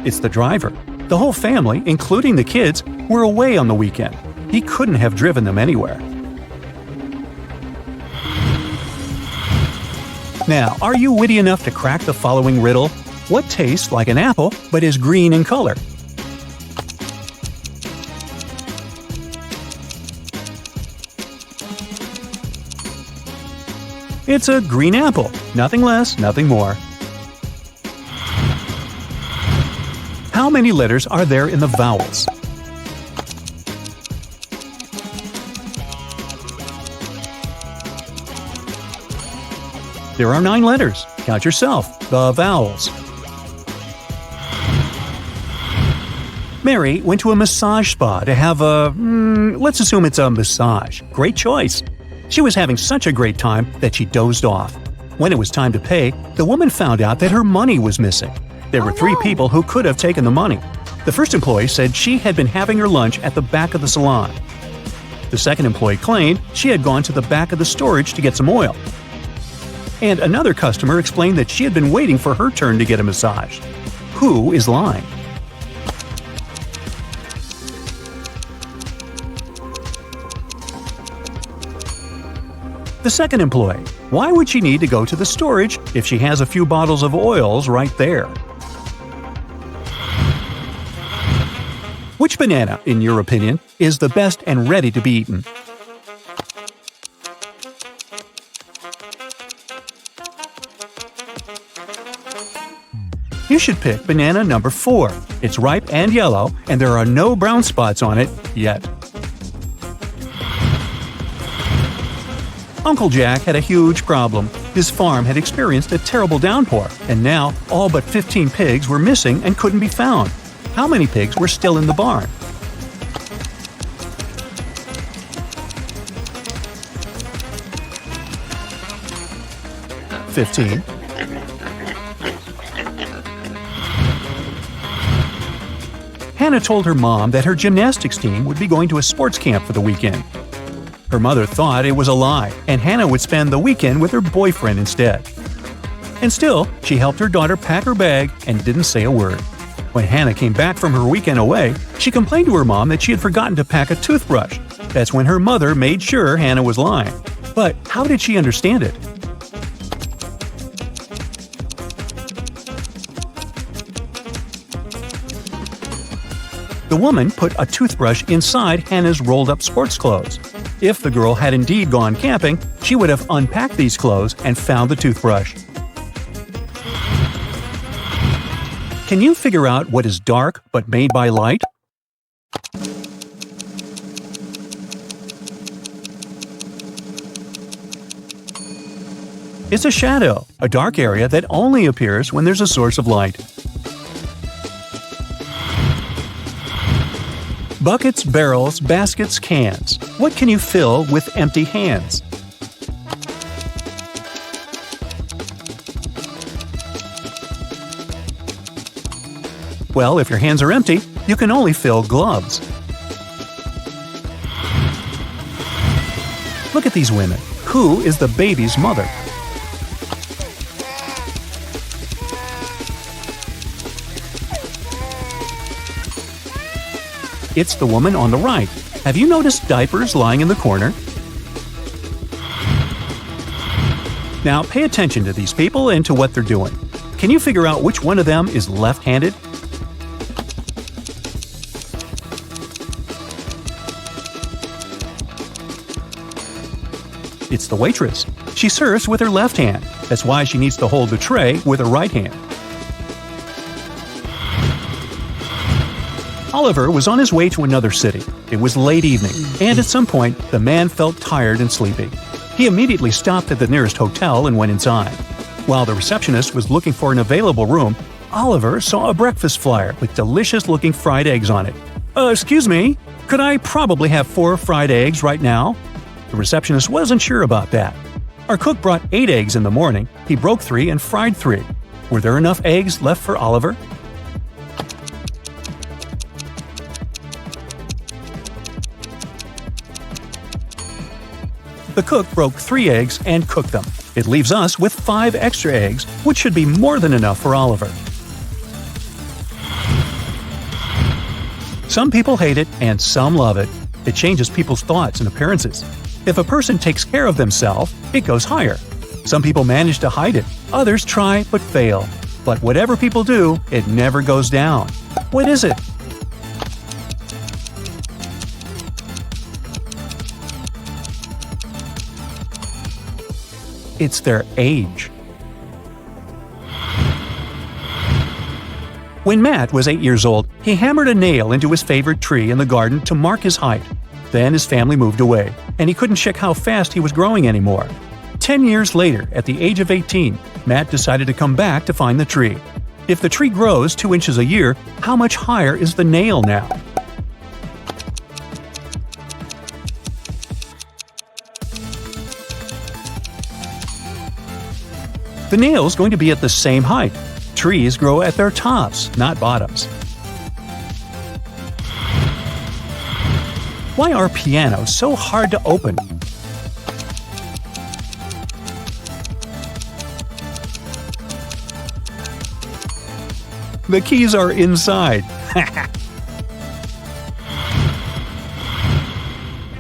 It's the driver. The whole family, including the kids, were away on the weekend. He couldn't have driven them anywhere. Now, are you witty enough to crack the following riddle? What tastes like an apple but is green in color? It's a green apple. Nothing less, nothing more. How many letters are there in the vowels? There are 9 letters. Count yourself. The vowels. Mary went to a massage spa to have let's assume it's a massage. Great choice. She was having such a great time that she dozed off. When it was time to pay, the woman found out that her money was missing. There were 3 people who could have taken the money. The first employee said she had been having her lunch at the back of the salon. The second employee claimed she had gone to the back of the storage to get some oil. And another customer explained that she had been waiting for her turn to get a massage. Who is lying? The second employee. Why would she need to go to the storage if she has a few bottles of oils right there? Which banana, in your opinion, is the best and ready to be eaten? You should pick banana number 4. It's ripe and yellow, and there are no brown spots on it yet. Uncle Jack had a huge problem. His farm had experienced a terrible downpour, and now all but 15 pigs were missing and couldn't be found. How many pigs were still in the barn? $15. Hannah told her mom that her gymnastics team would be going to a sports camp for the weekend. Her mother thought it was a lie, and Hannah would spend the weekend with her boyfriend instead. And still, she helped her daughter pack her bag and didn't say a word. When Hannah came back from her weekend away, she complained to her mom that she had forgotten to pack a toothbrush. That's when her mother made sure Hannah was lying. But how did she understand it? The woman put a toothbrush inside Hannah's rolled-up sports clothes. If the girl had indeed gone camping, she would have unpacked these clothes and found the toothbrush. Can you figure out what is dark but made by light? It's a shadow, a dark area that only appears when there's a source of light. Buckets, barrels, baskets, cans. What can you fill with empty hands? Well, if your hands are empty, you can only fill gloves. Look at these women. Who is the baby's mother? It's the woman on the right. Have you noticed diapers lying in the corner? Now pay attention to these people and to what they're doing. Can you figure out which one of them is left-handed? It's the waitress. She serves with her left hand. That's why she needs to hold the tray with her right hand. Oliver was on his way to another city. It was late evening, and at some point, the man felt tired and sleepy. He immediately stopped at the nearest hotel and went inside. While the receptionist was looking for an available room, Oliver saw a breakfast flyer with delicious-looking fried eggs on it. Excuse me, could I probably have 4 fried eggs right now? The receptionist wasn't sure about that. Our cook brought 8 eggs in the morning. He broke 3 and fried 3. Were there enough eggs left for Oliver? The cook broke 3 eggs and cooked them. It leaves us with 5 extra eggs, which should be more than enough for Oliver. Some people hate it and some love it. It changes people's thoughts and appearances. If a person takes care of themselves, it goes higher. Some people manage to hide it. Others try but fail. But whatever people do, it never goes down. What is it? It's their age. When Matt was 8 years old, he hammered a nail into his favorite tree in the garden to mark his height. Then his family moved away, and he couldn't check how fast he was growing anymore. 10 years later, at the age of 18, Matt decided to come back to find the tree. If the tree grows 2 inches a year, how much higher is the nail now? The nail's going to be at the same height. Trees grow at their tops, not bottoms. Why are pianos so hard to open? The keys are inside.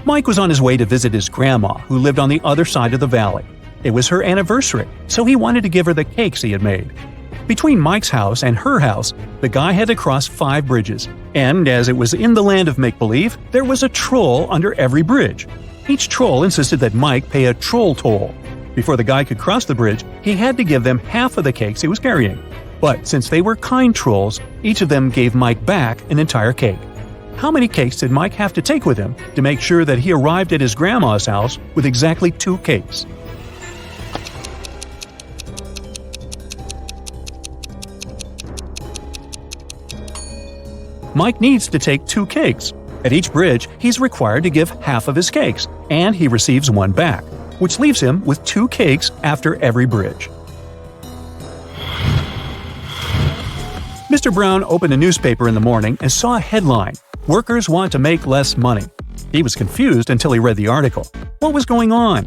Mike was on his way to visit his grandma, who lived on the other side of the valley. It was her anniversary, so he wanted to give her the cakes he had made. Between Mike's house and her house, the guy had to cross 5 bridges, and as it was in the land of make-believe, there was a troll under every bridge. Each troll insisted that Mike pay a troll toll. Before the guy could cross the bridge, he had to give them half of the cakes he was carrying. But since they were kind trolls, each of them gave Mike back an entire cake. How many cakes did Mike have to take with him to make sure that he arrived at his grandma's house with exactly 2 cakes? Mike needs to take 2 cakes. At each bridge, he's required to give half of his cakes, and he receives 1 back, which leaves him with 2 cakes after every bridge. Mr. Brown opened a newspaper in the morning and saw a headline, "Workers want to make less money." He was confused until he read the article. What was going on?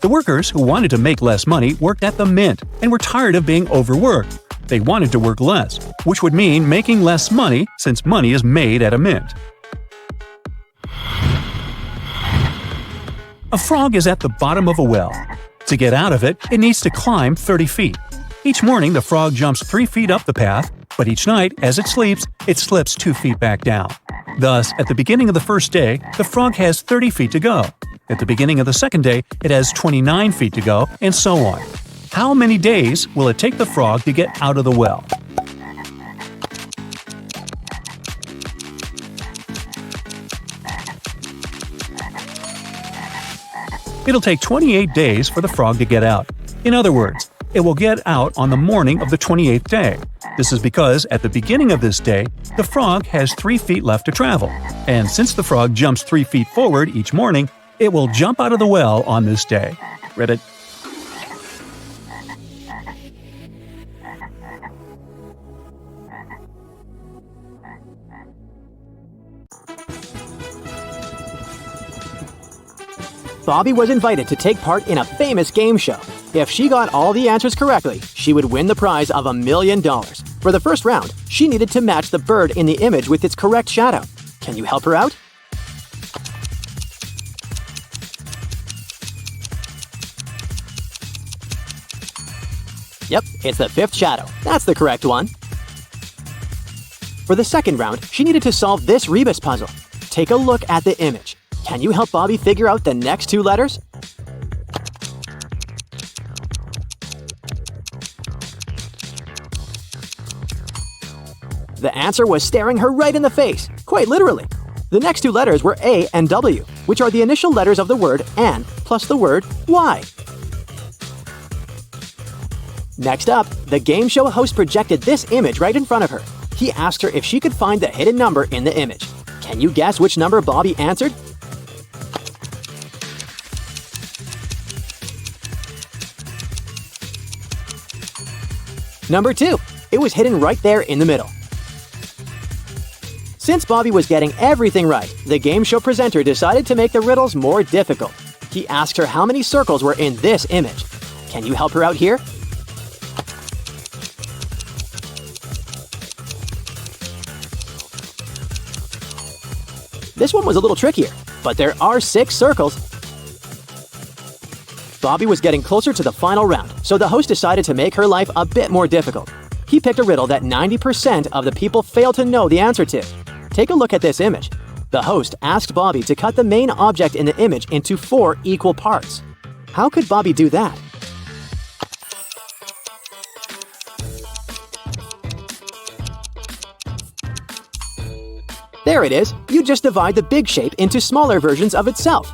The workers who wanted to make less money worked at the mint and were tired of being overworked. They wanted to work less, which would mean making less money since money is made at a mint. A frog is at the bottom of a well. To get out of it, it needs to climb 30 feet. Each morning, the frog jumps 3 feet up the path, but each night, as it sleeps, it slips 2 feet back down. Thus, at the beginning of the first day, the frog has 30 feet to go. At the beginning of the second day, it has 29 feet to go, and so on. How many days will it take the frog to get out of the well? It'll take 28 days for the frog to get out. In other words, it will get out on the morning of the 28th day. This is because at the beginning of this day, the frog has 3 feet left to travel. And since the frog jumps 3 feet forward each morning, it will jump out of the well on this day. Reddit. Bobby was invited to take part in a famous game show. If she got all the answers correctly, she would win the prize of $1 million. For the first round, she needed to match the bird in the image with its correct shadow. Can you help her out? Yep, it's the 5th shadow. That's the correct one. For the second round, she needed to solve this rebus puzzle. Take a look at the image. Can you help Bobby figure out the next 2 letters? The answer was staring her right in the face, quite literally. The next 2 letters were A and W, which are the initial letters of the word "and" plus the word "why." Next up, the game show host projected this image right in front of her. He asked her if she could find the hidden number in the image. Can you guess which number Bobby answered? Number 2. It was hidden right there in the middle. Since Bobby was getting everything right, the game show presenter decided to make the riddles more difficult. He asked her how many circles were in this image. Can you help her out here? This one was a little trickier, but there are 6 circles. Bobby was getting closer to the final round, so the host decided to make her life a bit more difficult. He picked a riddle that 90% of the people failed to know the answer to. Take a look at this image. The host asked Bobby to cut the main object in the image into 4 equal parts. How could Bobby do that? There it is. You just divide the big shape into smaller versions of itself.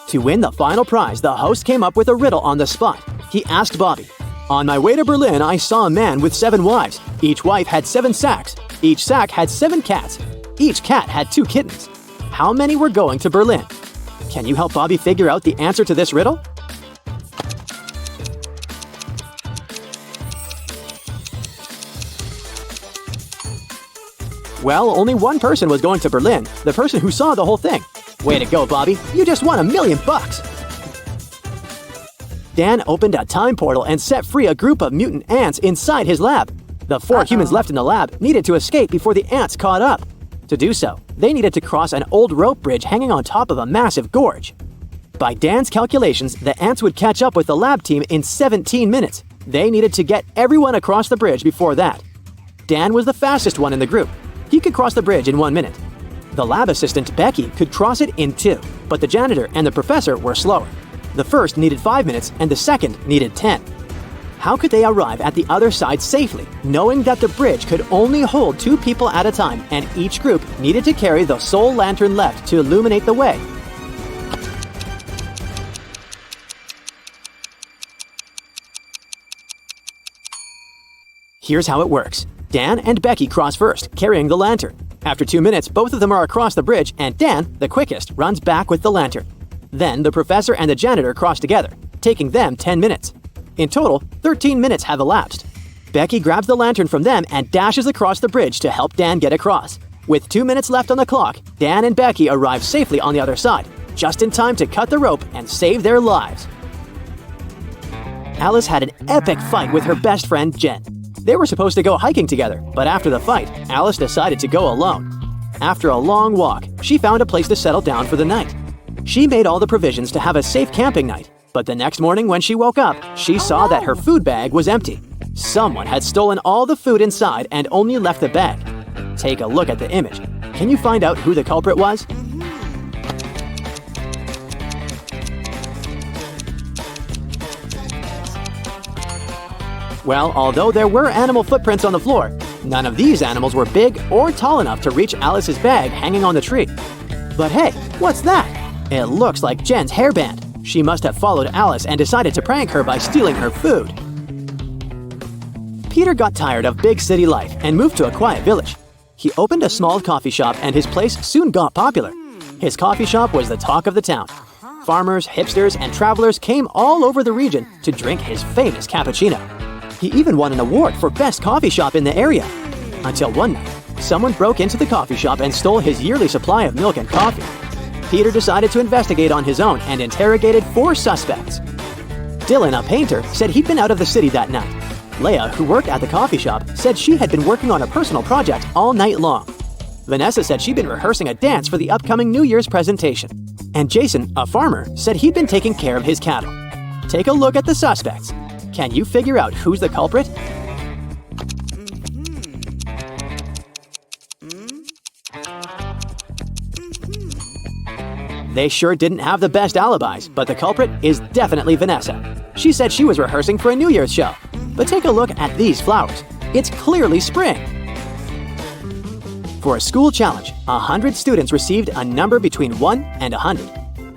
To win the final prize, the host came up with a riddle on the spot. He asked Bobby, "On my way to Berlin, I saw a man with 7 wives. Each wife had 7 sacks. Each sack had 7 cats. Each cat had 2 kittens. How many were going to Berlin?" Can you help Bobby figure out the answer to this riddle? Well, only one person was going to Berlin, the person who saw the whole thing. Way to go, Bobby. You just won $1 million. Dan opened a time portal and set free a group of mutant ants inside his lab. The 4 humans left in the lab needed to escape before the ants caught up. To do so, they needed to cross an old rope bridge hanging on top of a massive gorge. By Dan's calculations, the ants would catch up with the lab team in 17 minutes. They needed to get everyone across the bridge before that. Dan was the fastest one in the group. He could cross the bridge in 1 minute. The lab assistant, Becky, could cross it in 2, but the janitor and the professor were slower. The first needed 5 minutes and the second needed 10. How could they arrive at the other side safely, knowing that the bridge could only hold 2 people at a time and each group needed to carry the sole lantern left to illuminate the way? Here's how it works. Dan and Becky cross first, carrying the lantern. After 2 minutes, both of them are across the bridge, and Dan, the quickest, runs back with the lantern. Then the professor and the janitor cross together, taking them 10 minutes. In total, 13 minutes have elapsed. Becky grabs the lantern from them and dashes across the bridge to help Dan get across. With 2 minutes left on the clock, Dan and Becky arrive safely on the other side, just in time to cut the rope and save their lives. Alice had an epic fight with her best friend, Jen. They were supposed to go hiking together, but after the fight, Alice decided to go alone. After a long walk, she found a place to settle down for the night. She made all the provisions to have a safe camping night, but the next morning when she woke up, she saw that her food bag was empty. Someone had stolen all the food inside and only left the bag. Take a look at the image. Can you find out who the culprit was? Well, although there were animal footprints on the floor, none of these animals were big or tall enough to reach Alice's bag hanging on the tree. But hey, what's that? It looks like Jen's hairband. She must have followed Alice and decided to prank her by stealing her food. Peter got tired of big city life and moved to a quiet village. He opened a small coffee shop and his place soon got popular. His coffee shop was the talk of the town. Farmers, hipsters, and travelers came all over the region to drink his famous cappuccino. He even won an award for best coffee shop in the area. Until one night, someone broke into the coffee shop and stole his yearly supply of milk and coffee. Peter decided to investigate on his own and interrogated 4 suspects. Dylan, a painter, said he'd been out of the city that night. Leah, who worked at the coffee shop, said she had been working on a personal project all night long. Vanessa said she'd been rehearsing a dance for the upcoming New Year's presentation. And Jason, a farmer, said he'd been taking care of his cattle. Take a look at the suspects. Can you figure out who's the culprit? They sure didn't have the best alibis, but the culprit is definitely Vanessa. She said she was rehearsing for a New Year's show. But take a look at these flowers. It's clearly spring. For a school challenge, 100 students received a number between 1 and 100.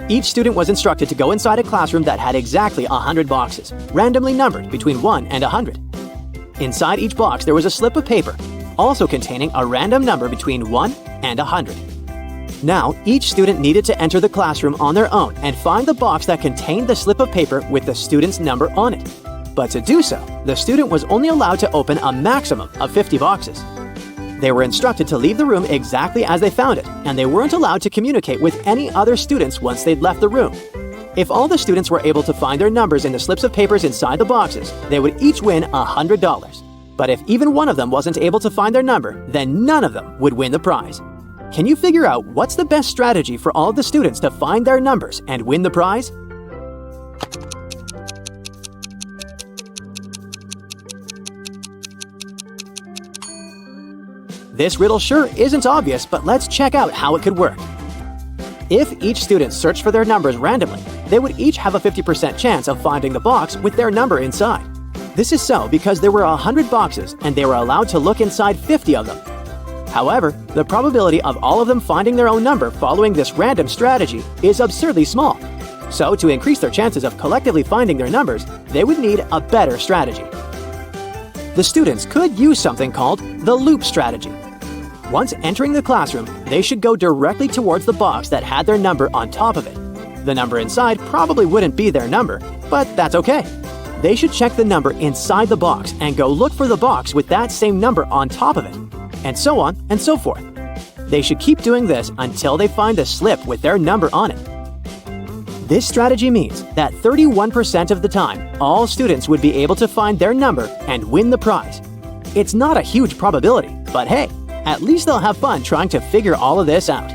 Each student was instructed to go inside a classroom that had exactly 100 boxes, randomly numbered between 1 and 100. Inside each box there was a slip of paper, also containing a random number between 1 and 100. Now, each student needed to enter the classroom on their own and find the box that contained the slip of paper with the student's number on it. But to do so, the student was only allowed to open a maximum of 50 boxes. They were instructed to leave the room exactly as they found it, and they weren't allowed to communicate with any other students once they'd left the room. If all the students were able to find their numbers in the slips of papers inside the boxes, they would each win $100. But if even one of them wasn't able to find their number, then none of them would win the prize. Can you figure out what's the best strategy for all of the students to find their numbers and win the prize? This riddle sure isn't obvious, but let's check out how it could work. If each student searched for their numbers randomly, they would each have a 50% chance of finding the box with their number inside. This is so because there were 100 boxes and they were allowed to look inside 50 of them. However, the probability of all of them finding their own number following this random strategy is absurdly small. So, to increase their chances of collectively finding their numbers, they would need a better strategy. The students could use something called the loop strategy. Once entering the classroom, they should go directly towards the box that had their number on top of it. The number inside probably wouldn't be their number, but that's okay. They should check the number inside the box and go look for the box with that same number on top of it, and so on and so forth. They should keep doing this until they find a slip with their number on it. This strategy means that 31% of the time, all students would be able to find their number and win the prize. It's not a huge probability, but hey, at least they'll have fun trying to figure all of this out.